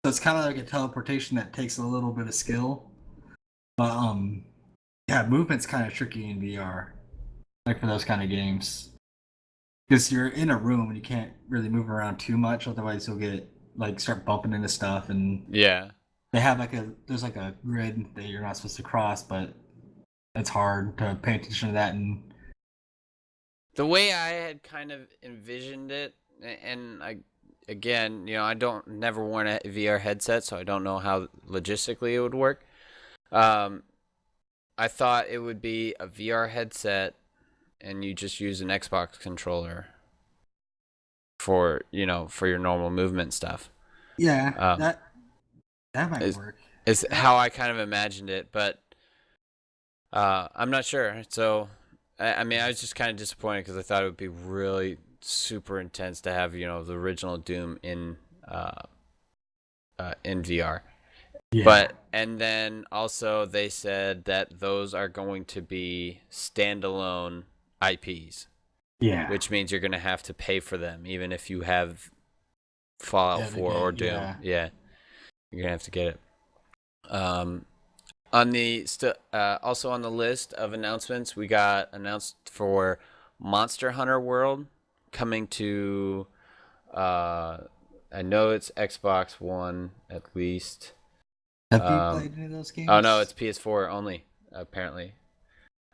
So it's kind of like a teleportation that takes a little bit of skill. But yeah, movement's kind of tricky in VR, like for those kind of games. Because you're in a room and you can't really move around too much, otherwise you'll get like start bumping into stuff. And Yeah. they have there's like a grid that you're not supposed to cross, but it's hard to pay attention to that. And The way I had kind of envisioned it, and again, I don't never worn a VR headset, so I don't know how logistically it would work. I thought it would be a VR headset, and you just use an Xbox controller for your normal movement stuff. yeah, that might work. Is how I kind of imagined it, but I'm not sure. So, I mean, I was just kind of disappointed because I thought it would be really super intense to have the original Doom in VR. Yeah. But and then also they said that those are going to be standalone IPs. Yeah. Which means you're going to have to pay for them, even if you have Fallout 4 or Doom. Yeah. You're going to have to get it. Also on the list of announcemements, we got announced for Monster Hunter World coming to, I know it's Xbox One at least. Have you played any of those games? Oh no, it's PS4 only apparently.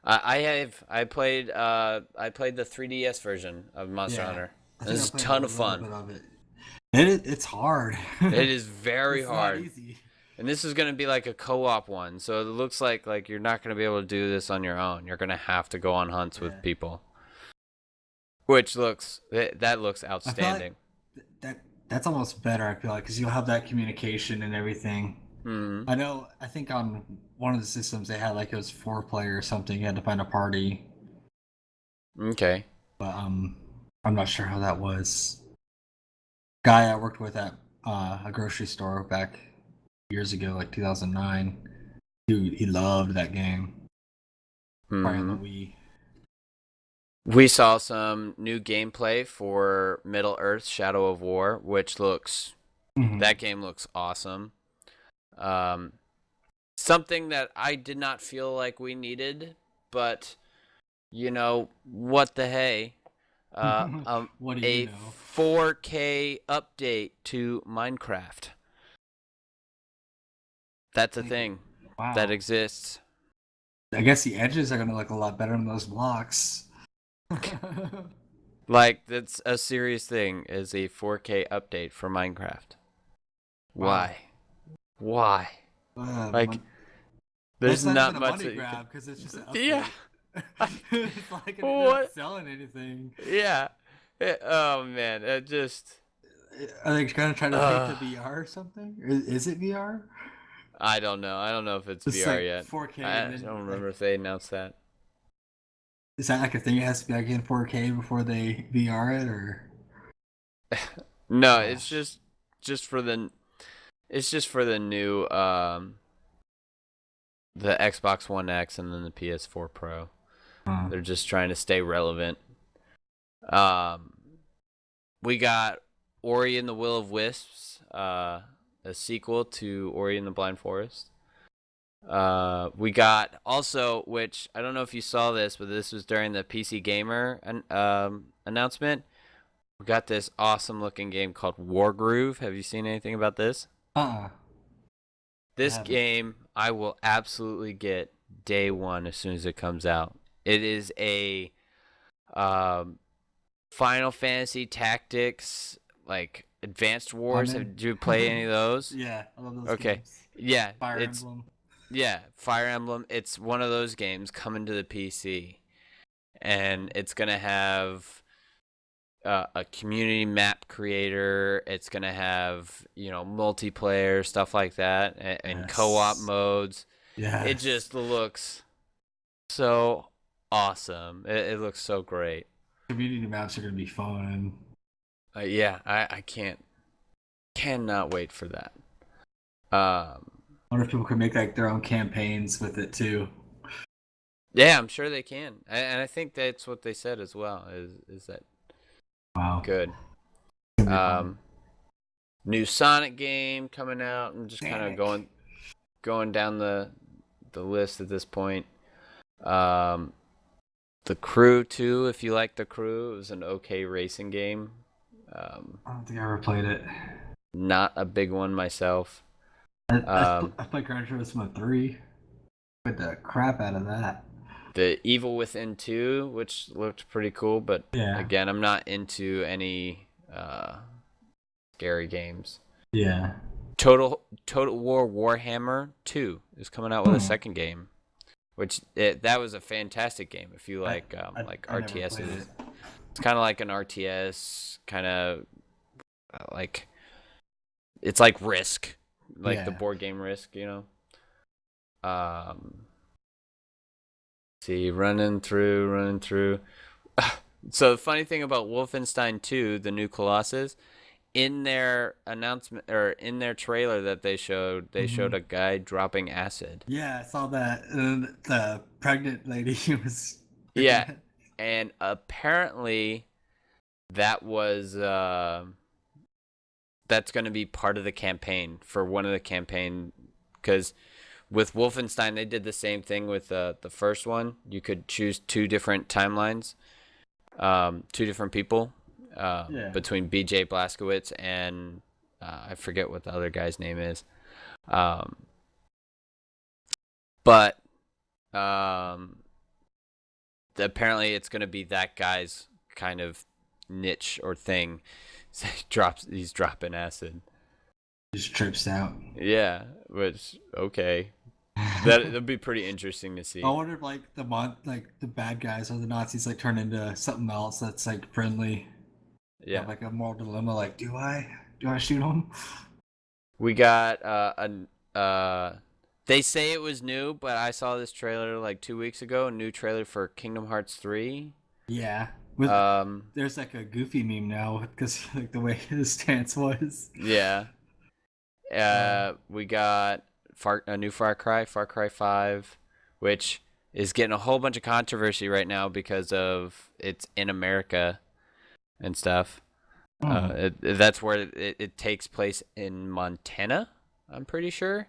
I played the 3DS version of Monster Hunter. It's a ton of fun. It's hard. It is very hard. Not easy. And this is going to be like a co-op one, so it looks like you're not going to be able to do this on your own. You're going to have to go on hunts with people, which looks outstanding. That's almost better. I feel like because you'll have that communication and everything. Mm-hmm. I think on one of the systems they had like it was 4-player or something. You had to find a party. Okay. But I'm not sure how that was. Guy I worked with at a grocery store back years ago, like 2009. Dude, he loved that game. Mm-hmm. Probably on the Wii. We saw some new gameplay for Middle Earth: Shadow of War, which looks that game looks awesome. Something that I did not feel like we needed, but what the hey? What do you know? 4K update to Minecraft. That's a thing that exists. I guess the edges are going to look a lot better than those blocks. Like, that's a serious thing, is a 4K update for Minecraft. Why? Why? There's not much. Money grab because it's just an update. Yeah. It's like it's not selling anything. Yeah. Oh man, it just. Are they gonna try to take the VR or something? Is it VR? I don't know. I don't know if it's VR like yet. 4K. I don't remember if they announced that. Is that like a thing? It has to be like in 4K before they VR it, or? No, it's just for the. It's just for the new the Xbox One X and then the PS4 Pro. They're just trying to stay relevant. We got Ori and the Will of Wisps, a sequel to Ori and the Blind Forest. We got also, which I don't know if you saw this, but this was during the PC Gamer announcement. We got this awesome looking game called Wargroove. Have you seen anything about this? This game I will absolutely get day one as soon as it comes out. It is a Final Fantasy Tactics, like Advanced Wars. Lemon. Did you play any of those? Yeah, I love those Okay. games. Yeah, Fire it's Emblem. Fire Emblem. It's one of those games coming to the PC, and it's gonna have a community map creator. It's gonna have multiplayer stuff like that, and co-op Yes. modes. It Yes. just looks so awesome. It looks so great. Community maps are gonna be fun. Yeah, I cannot wait for that. Um, I wonder if people can make like their own campaigns with it too. yeah, I'm sure they can, and I think that's what they said as well. Is that Wow. good? It's gonna be fun. New Sonic game coming out, and just kind of Sonic. going down the list at this point. Um, the Crew 2, if you like the Crew, it was an okay racing game. I don't think I ever played it. Not a big one myself. I played Gran Turismo 3. Played the crap out of that. The Evil Within 2, which looked pretty cool, but Yeah. again, I'm not into any scary games. Yeah. Total War Warhammer 2 is coming out with a Hmm. second game, which that was a fantastic game if you like I never played RTSs. it. It's kind of like an RTS, kind of like it's like Risk, like the Yeah. board game Risk, See, running through. So the funny thing about Wolfenstein 2, the new Colossus, in their announcement or in their trailer that they showed a guy dropping acid. Yeah, I saw that. The pregnant lady was. Yeah, and apparently that was that's going to be part of the campaign for one of the campaign, because with Wolfenstein they did the same thing with the first one. You could choose two different timelines, two different people, Yeah. between BJ Blazkowicz and I forget what the other guy's name is, but apparently it's going to be that guy's kind of niche or thing. So he's dropping acid. Just trips out. Yeah, which okay. That'd be pretty interesting to see. I wonder if like the bad guys or the Nazis like turn into something else that's like friendly. Yeah. Have like a moral dilemma. Like, do I shoot them? We got they say it was new, but I saw this trailer like 2 weeks ago. A new trailer for Kingdom Hearts 3. Yeah. There's like a goofy meme now because like the way his stance was. Yeah. We got a new Far Cry 5, which is getting a whole bunch of controversy right now because of it's in America and stuff. That's where it takes place in Montana, I'm pretty sure,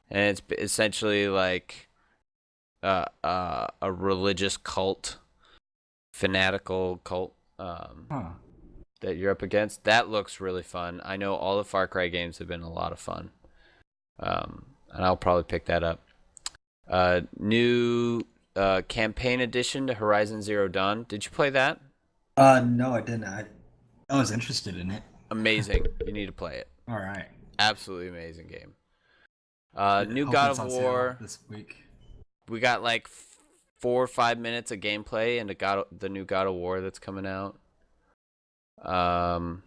and it's essentially like a religious cult, fanatical cult, that you're up against. That looks really fun. I know all the Far Cry games have been a lot of fun, and I'll probably pick that up. New campaign edition to Horizon Zero Dawn. Did you play that? No, I didn't. I was interested in it. Amazing. You need to play it. All right. Absolutely amazing game. New Hope God it's of on sale War. this week. We got like 4 or 5 minutes of gameplay and the new God of War that's coming out. God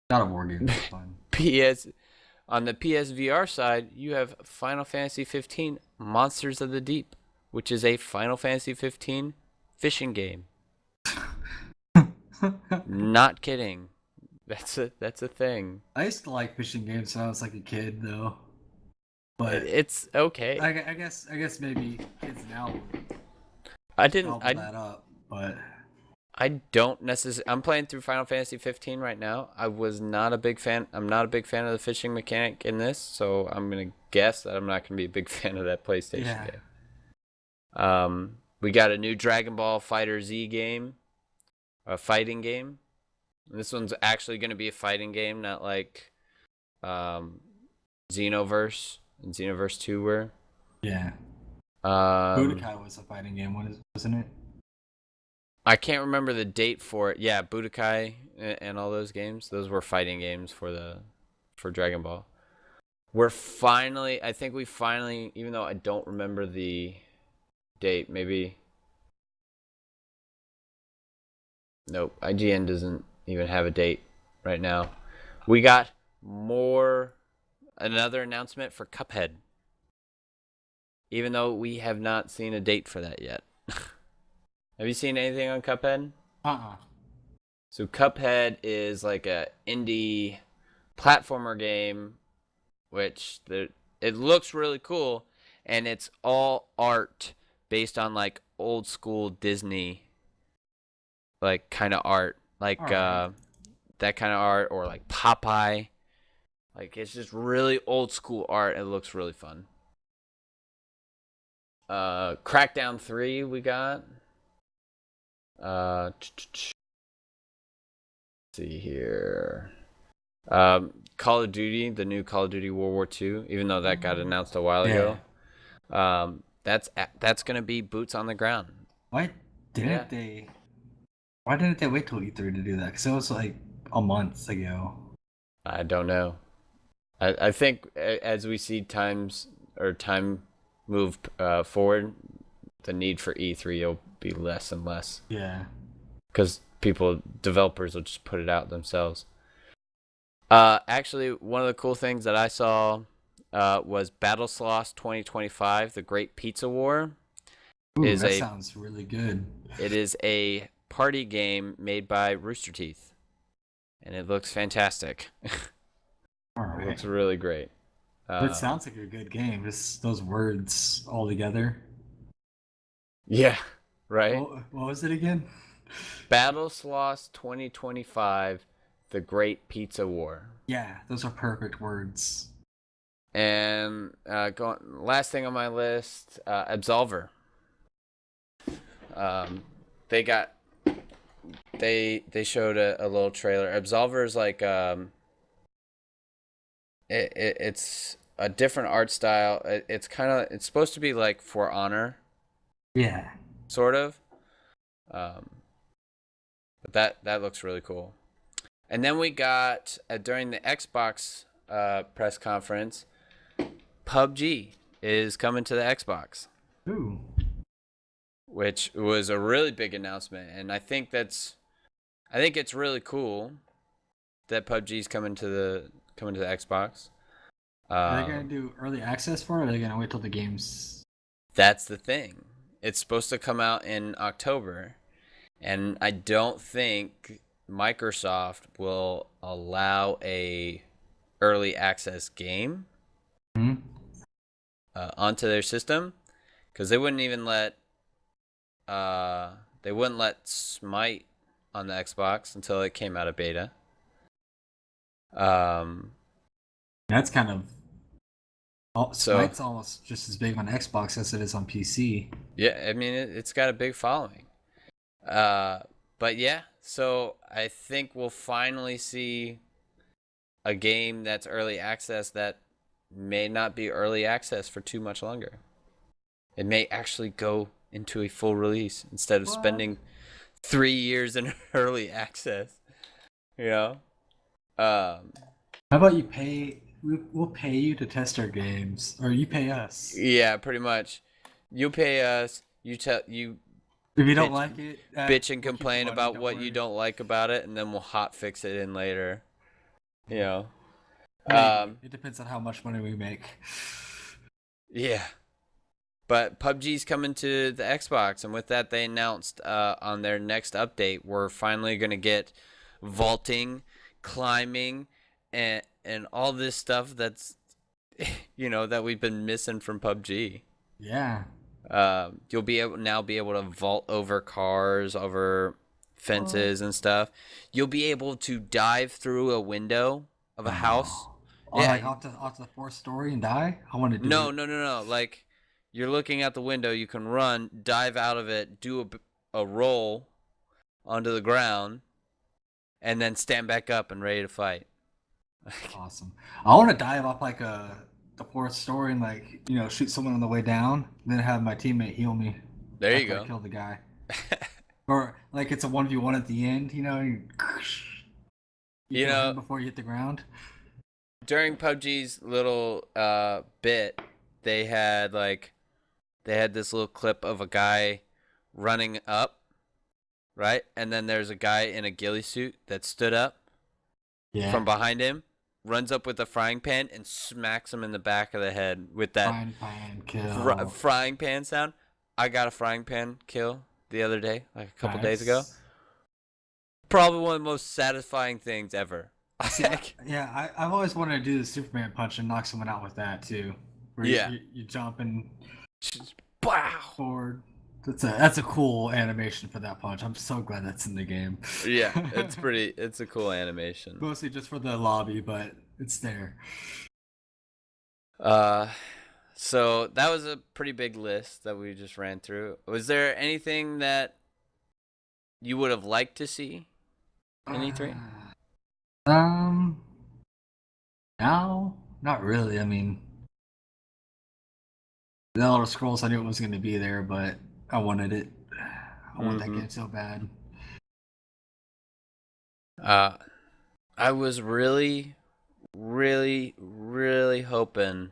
of War game is fun. On the PSVR side, you have Final Fantasy 15 Monsters of the Deep, which is a Final Fantasy 15 fishing game. Not kidding. That's a thing. I used to like fishing games when I was like a kid, though. But It's okay. I guess maybe kids now I didn't. gobble that up, but I don't necessarily. I'm playing through Final Fantasy 15 right now. I'm not a big fan of the fishing mechanic in this, so I'm gonna guess that I'm not gonna be a big fan of that PlayStation game. We got a new Dragon Ball Fighter Z game, a fighting game. This one's actually gonna be a fighting game, not like Xenoverse and Xenoverse 2 were. yeah. Budokai was a fighting game, wasn't it? I can't remember the date for it. Yeah, Budokai and all those games. Those were fighting games for Dragon Ball. I think we finally, even though I don't remember the date, maybe. Nope, IGN doesn't even have a date right now. We got another announcement for Cuphead, even though we have not seen a date for that yet. Have you seen anything on Cuphead? Uh-uh. So Cuphead is like a indie platformer game, it looks really cool, and it's all art based on like old school Disney like kind of art, like All right. that kind of art, or like Popeye. Like it's just really old school art. It looks really fun. Crackdown 3 we got. Let's see here. Call of Duty, the new Call of Duty World War II, even though that got announced a while ago. That's gonna be boots on the ground. Why didn't they? Why didn't they wait till E3 to do that? Because it was like a month ago. I don't know. I think as we see time move forward, the need for E3 will be less and less. Yeah. Because developers will just put it out themselves. Actually, one of the cool things that I saw was Battle Sloss 2025, The Great Pizza War. Ooh, that sounds really good. It is a party game made by Rooster Teeth, and it looks fantastic. All right. It looks really great. It sounds like a good game. Just those words all together. Yeah, right? What was it again? Battle Sloss 2025, The Great Pizza War. Yeah, those are perfect words. And last thing on my list, Absolver. They showed a little trailer. Absolver is like it's a different art style. It's supposed to be like For Honor. Yeah. Sort of. But that looks really cool. And then we got during the Xbox press conference, PUBG is coming to the Xbox. Ooh. Which was a really big announcement, and I think it's really cool that PUBG is coming to the Xbox. Are they gonna do early access for it, or are they gonna wait till the game's? That's the thing. It's supposed to come out in October, and I don't think Microsoft will allow a early access game onto their system, because they wouldn't even let Smite on the Xbox until it came out of beta. That's kind of Smite's almost just as big on Xbox as it is on PC. Yeah, I mean it's got a big following. But yeah, so I think we'll finally see a game that's early access that may not be early access for too much longer. It may actually go into a full release instead of spending 3 years in early access. You know? How about you pay? We'll pay you to test our games, or you pay us. Yeah, pretty much. You pay us. If you don't like it, bitch and complain about what you don't like about it, and then we'll hot fix it in later. You know. It depends on how much money we make. Yeah. But PUBG's coming to the Xbox, and with that, they announced on their next update, we're finally going to get vaulting, climbing, and all this stuff that's, that we've been missing from PUBG. Yeah. You'll be able to vault over cars, over fences and stuff. You'll be able to dive through a window of a house. Yeah. Like off the fourth story and die? I want to do No. Like, you're looking out the window, you can run, dive out of it, do a roll onto the ground, and then stand back up and ready to fight. Awesome. I want to dive off like the fourth story and shoot someone on the way down, then have my teammate heal me. There you go. I kill the guy. Or like it's a 1v1 at the end, you You kill him know, before you hit the ground. during PUBG's little bit, they had this little clip of a guy running up, right? And then there's a guy in a ghillie suit that stood up Yeah. from behind him, runs up with a frying pan and smacks him in the back of the head with that Frying pan kill. frying pan sound. I got a frying pan kill the other day, like a couple days ago. Nice. Probably one of the most satisfying things ever. See, I've always wanted to do the Superman punch and knock someone out with that too. Where Yeah. you jump and Just Wow. forward. That's a cool animation for that punch. I'm so glad that's in the game. Yeah, it's a cool animation. Mostly just for the lobby, but it's there. So that was a pretty big list that we just ran through. Was there anything that you would have liked to see in E3? No, not really. I mean, the Elder Scrolls, I knew it was going to be there, but I wanted it. I want that game so bad. I was really, really, really hoping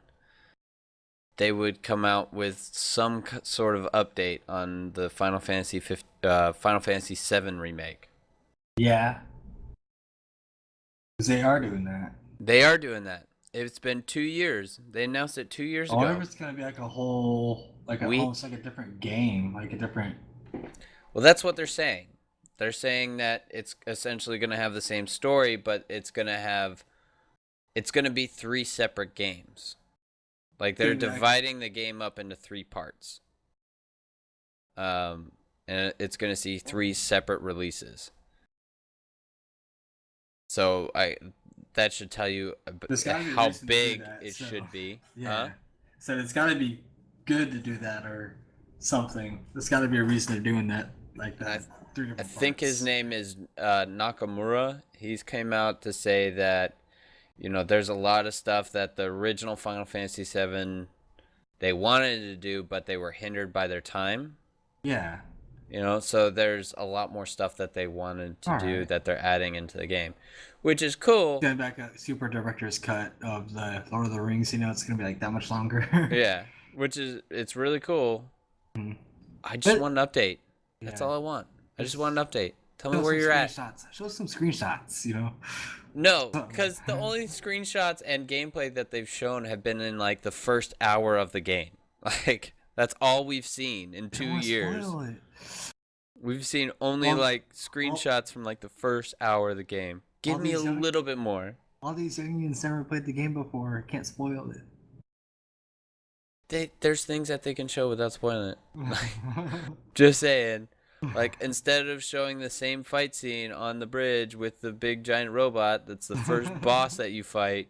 they would come out with some sort of update on the Final Fantasy VII remake. Yeah, because they are doing that. They are doing that. It's been 2 years. They announced it 2 years I ago. wonder if it's going to be like a whole, almost like a different game, like a different. Well, that's what they're saying. They're saying that it's essentially going to have the same story, but it's going to be 3 separate games. Like they're dividing the game up into 3 parts. And it's going to see 3 separate releases. So that should tell you how big it should be. Yeah. So it's got to be good to do that or something. There's got to be a reason they're doing that like that. I think his name is Nakamura. He's came out to say that, there's a lot of stuff that the original Final Fantasy VII they wanted to do, but they were hindered by their time. Yeah. So there's a lot more stuff that they wanted to do that they're adding into the game, which is cool. Getting back a super director's cut of the Lord of the Rings, it's going to be like that much longer. Yeah, it's really cool. Mm-hmm. I just want an update. That's all I want. I just want an update. Tell me where you're at. Show some screenshots, No, because the only screenshots and gameplay that they've shown have been in like the first hour of the game. Like that's all we've seen in 2 years. We've seen only screenshots from like the first hour of the game. Give me a little bit more. All these youngins never played the game before. Can't spoil it. There's things that they can show without spoiling it. Just saying. Like, instead of showing the same fight scene on the bridge with the big giant robot that's the first boss that you fight,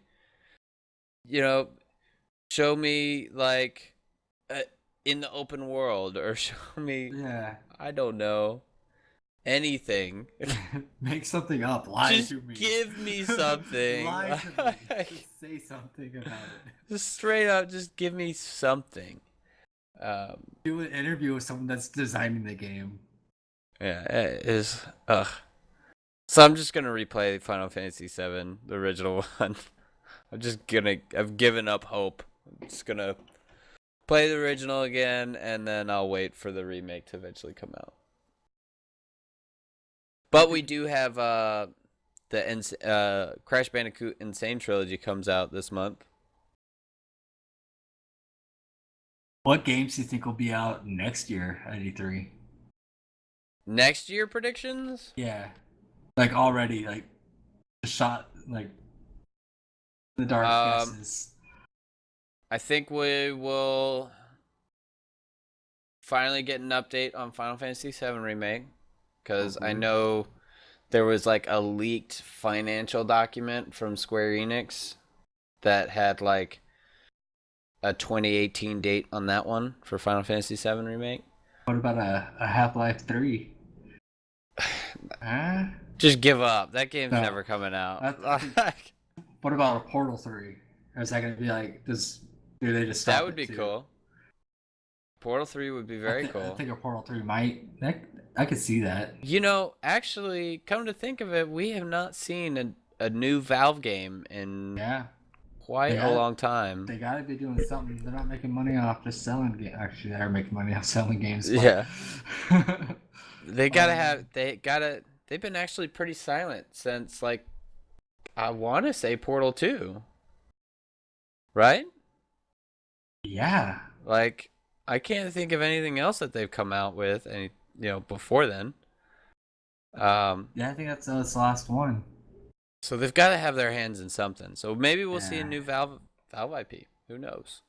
show me, like, in the open world, or show me, I don't know, anything. Make something up. Lie Just to me. Give me something. Lie to me. Just say something about it. Just straight up, just give me something. Do an interview with someone that's designing the game. Yeah, it is. So I'm just gonna replay Final Fantasy VII, the original one. I've given up hope. I'm just gonna play the original again, and then I'll wait for the remake to eventually come out. But we do have the Crash Bandicoot Insane Trilogy comes out this month. What games do you think will be out next year at E3? Next year predictions? Yeah. Like already, like shot like the dark guesses. I think we will finally get an update on Final Fantasy VII Remake. Because I know there was like a leaked financial document from Square Enix that had like a 2018 date on that one for Final Fantasy VII Remake. What about a Half-Life 3? Just give up. That game's never coming out. What about a Portal 3? Or is that going to be like, do they just stop That would be cool. Portal 3 would be very cool. I think a Portal 3 might. I could see that. You know, actually, come to think of it, we have not seen a new Valve game in Yeah, they quite a got long time. they got to be doing something. They're not making money off just selling games. Actually, they are making money off selling games, but Yeah. They gotta have they've been actually pretty silent since like I wanna say Portal 2. Right? yeah, Like I can't think of anything else that they've come out with any before then. yeah. I think that's the last one. So they've gotta have their hands in something. So maybe we'll see a Yeah. new Valve IP. Who knows?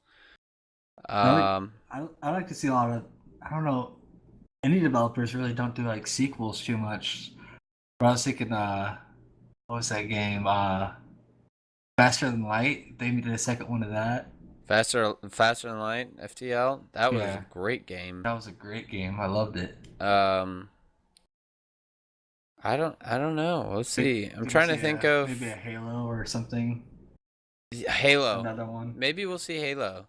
I Um I like to see a lot of, I don't know, any developers really don't do like sequels too much. But I was thinking, what was that game? Faster Than Light. They did a second one of that. Faster Than Light, FTL. That was a Yeah, great game. that was a great game. I loved it. Um I don't know. Let's see. I'm Did we trying to see think maybe a of Halo or something? Halo. Another one. Maybe we'll see Halo.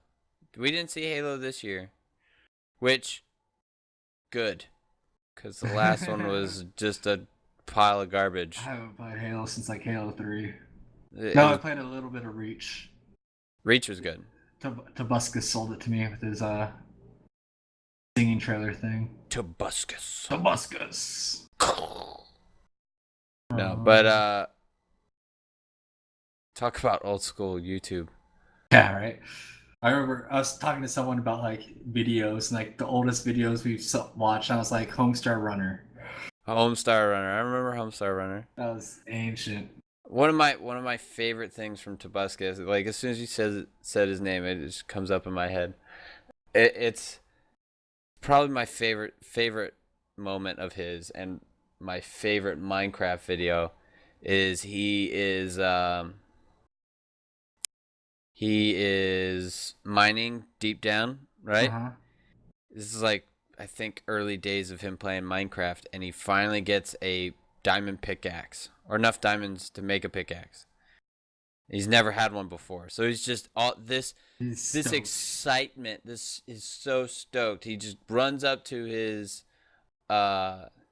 We didn't see Halo this year, which good, because the last one was just a pile of I garbage. haven't played Halo since like Halo 3. It No, I was played a little bit of Reach. Reach was good. Tabuscus sold it to me with his singing trailer thing. Tobuscus. Tabuscus. No, but talk about old school YouTube. Yeah, right. I remember I was talking to someone about like videos and like the oldest videos we've watched. And I was like Homestar Runner. Homestar Runner. I remember Homestar Runner. That was ancient. One of my favorite things from Tobuscus, like as soon as you said his name, it just comes up in my head. It's probably my favorite moment of his, and my favorite Minecraft video is he is mining deep down, right? Uh-huh. This is like I think early days of him playing Minecraft, and he finally gets a diamond pickaxe or enough diamonds to make a pickaxe. He's never had one before, so he's just all this excitement. This is so stoked. He just runs up to his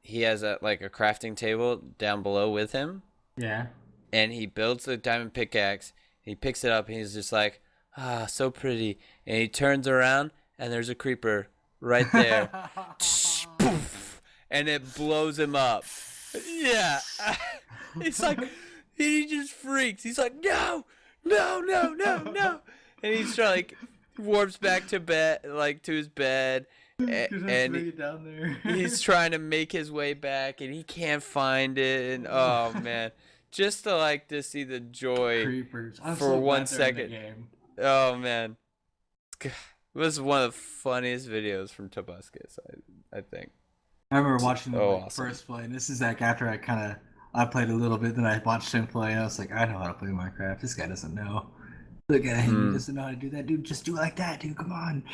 he has a crafting table down below with him. Yeah. And he builds the diamond pickaxe. He picks it up and he's just like, ah, so pretty. And he turns around and there's a creeper right there. Poof, and it blows him up. Yeah. It's like he just freaks. He's like, no, no, no, no, no. And he's like warps back to bed, like to his bed. And down there. he's trying to make his way back and he can't find it. And oh man. Just to see the joy Creepers. I'm for so 1 glad they're in the second. game. Oh man, it was one of the funniest videos from Tobuscus, I think. I remember watching them awesome. first play, and this is like after I played a little bit, then I watched him play, and I was like, I know how to play Minecraft. This guy doesn't know. Look at him, he doesn't know how to do that, dude. Just do it like that, dude. Come on.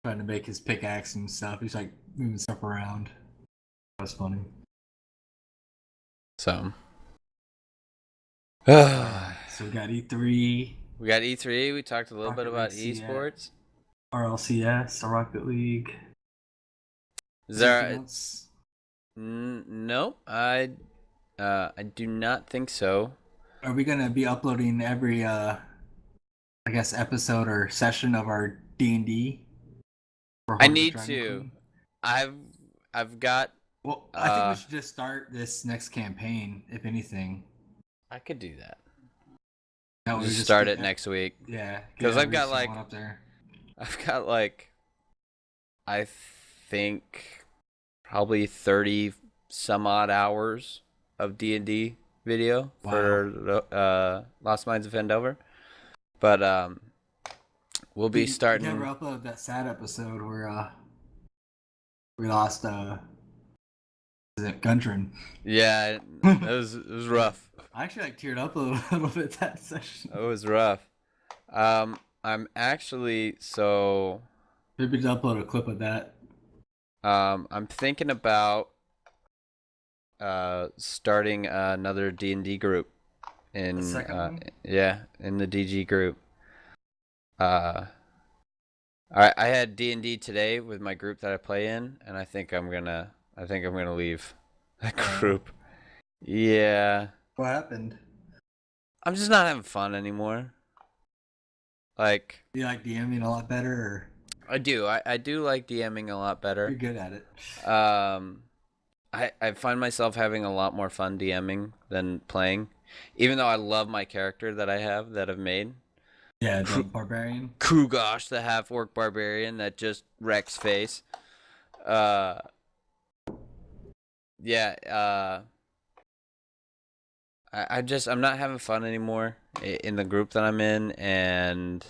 Trying to make his pickaxe and stuff. He's like moving stuff around. That was funny. So So we got E3. We got E3. We talked a little Rocket bit about League esports. RLCS, the Rocket League. Is there? Else? No, I do not think so. Are we gonna be uploading every I guess episode or session of our D&D? I need to. I've got. Well, I think we should just start this next campaign, if anything. I could do that. No, just start it next week. Yeah, because I've got like up there. I've got like I think probably 30 some odd hours of D&D video for Lost Mines of Fendover. But we'll be starting. You never uploaded that sad episode where we lost is it Gundren? Yeah, it was rough. I actually teared up a little bit that session. It was rough. I'm actually maybe to upload a clip of that. I'm thinking about starting another D&D group in in the DG group. All right, I had D&D today with my group that I play in, and I think I'm gonna leave that group. Yeah, What happened? I'm just not having fun anymore. Like, You like DMing a lot better, or I do like DMing a lot you're better. good at it? Um, I find myself having a lot more fun DMing than playing, even though I love my character that I've made. Yeah, the barbarian. Krugosh, the half orc barbarian that just wrecks face. Uh, yeah. I'm not having fun anymore in the group that I'm in, and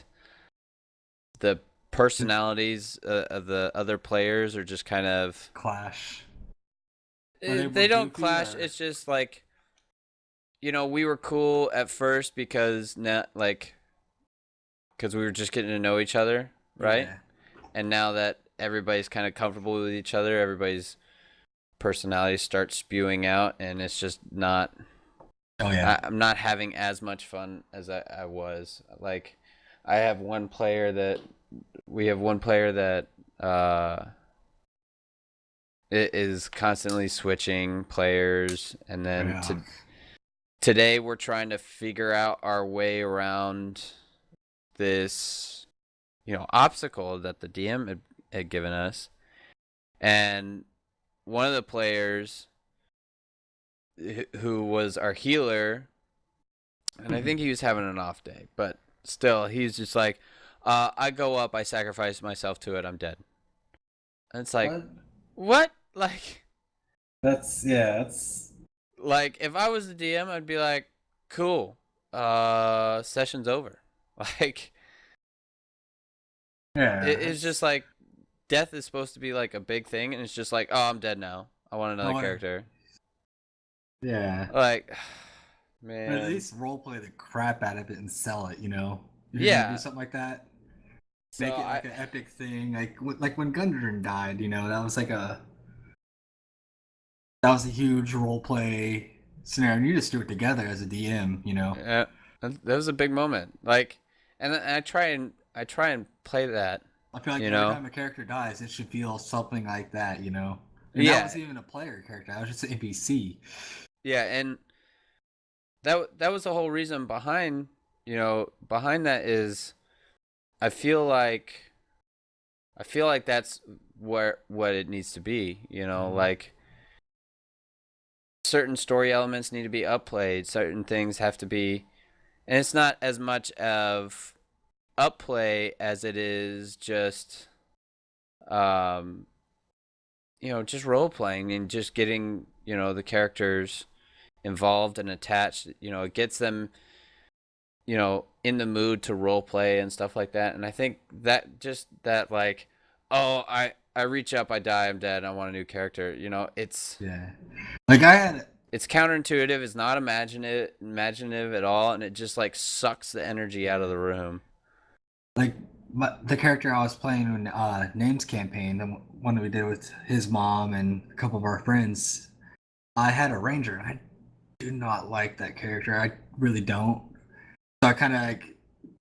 the personalities of the other players are just kind of Clash. Are they more they don't goofy clash. or? It's just like, we were cool at first because now, like, because we were just getting to know each other, right? Yeah. And now that everybody's kind of comfortable with each other, everybody's personalities start spewing out, and it's just not. Oh yeah. I'm not having as much fun as I was. Like, I have one player that we have one player that is constantly switching players, and then Yeah. today we're trying to figure out our way around this, obstacle that the DM had given us, and one of the players who was our healer, and I think he was having an off day, but still, he's just like, I go up, I sacrifice myself to it, I'm dead. And it's like, What? what? Like, That's if I was the DM, I'd be like, cool, session's over. Like, yeah. it's just like, death is supposed to be like a big thing, and it's just like, oh, I'm dead now. I want I another wanna, character. yeah. Like, But at man. least roleplay the crap out of it and sell it. If you're gonna do Yeah. something like that, So make it like an epic thing. Like when Gundren died. That was a huge roleplay scenario. And you just do it together as a DM. yeah, that was a big moment. Like, and I try and play that. I feel like You every know. time a character dies, it should feel something like that. And that Yeah. wasn't even a player character. That was just an NPC. Yeah, and that was the whole reason behind that is I feel like that's what it needs to be. Mm-hmm. Like, certain story elements need to be upplayed. Certain things have to be, and it's not as much of upplay as it is just um just role playing and just getting the characters involved and attached. It gets them in the mood to role play and stuff like that. And I think that like, oh, I reach up, I die, I'm dead, I want a new character. It's Yeah. Like I had it's counterintuitive. It's not imaginative at all, and it just like sucks the energy out of the room. like the character I was playing in Names campaign, the one that we did with his mom and a couple of our friends. I had a ranger, and I do not like that character. I really don't. So I kind of like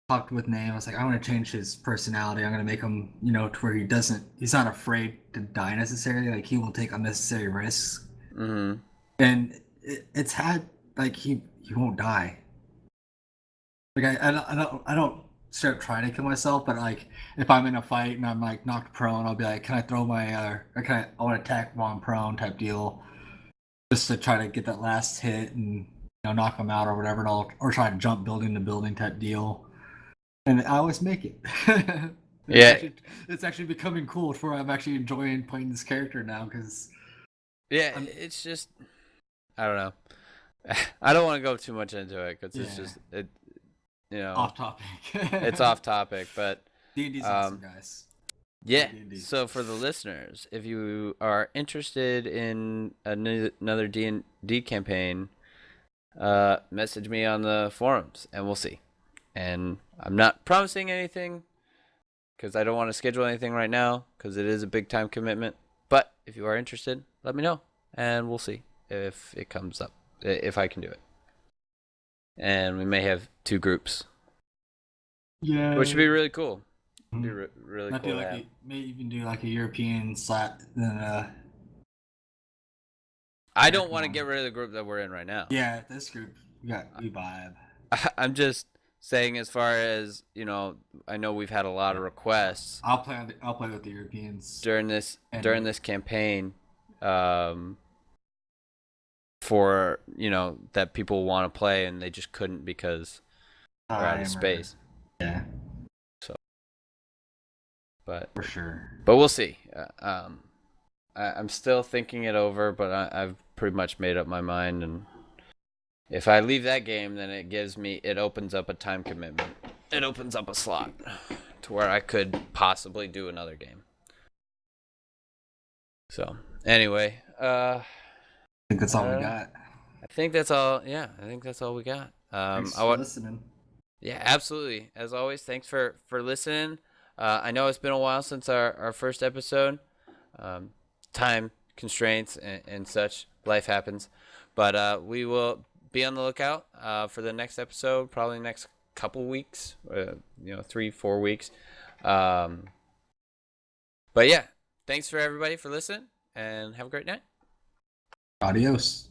talked with Name. I was like, I want to change his personality. I'm gonna make him, to where he's not afraid to die necessarily. Like he will take unnecessary risks, Mm-hmm. and it's had like he won't die. Like I don't start trying to kill myself, but like if I'm in a fight and I'm like knocked prone, I'll be like, can I throw my or I want to attack while I'm prone type deal, just to try to get that last hit and knock him out or whatever, and or try to jump building to building type deal, and I always make it. it's Yeah, actually it's actually becoming cool to where I'm actually enjoying playing this character now because yeah. I'm It's just, I don't know. I don't want to go too much into it because it's yeah just it. You know, off topic. it's off topic, but D&D's awesome, um, guys. yeah. D&D. So for the listeners, if you are interested in another D&D campaign, message me on the forums and we'll see. And I'm not promising anything because I don't want to schedule anything right now because it is a big time commitment. But if you are interested, let me know and we'll see if it comes up, if I can do it. And we may have two groups, Yeah. which would be really cool. Be really Might cool. do like maybe even do like a European slot. Then I don't want to get rid of the group that we're in right now. Yeah, this group we vibe. I'm just saying, as far as I know we've had a lot of requests. I'll play with the Europeans during this campaign, for that people want to play and they just couldn't because they're out of space. Yeah. So, but for sure. But we'll see. I'm still thinking it over, but I've pretty much made up my mind, and if I leave that game, then it opens up a time commitment. It opens up a slot to where I could possibly do another game. So, anyway, I think that's all we got. I think that's all. Yeah, I think that's all we got. Thanks for listening. Yeah, absolutely. As always, thanks for listening. I know it's been a while since our first episode. Time constraints and such. Life happens. But we will be on the lookout for the next episode, probably next couple weeks, 3-4 weeks. But yeah, thanks for everybody for listening, and have a great night. Adios.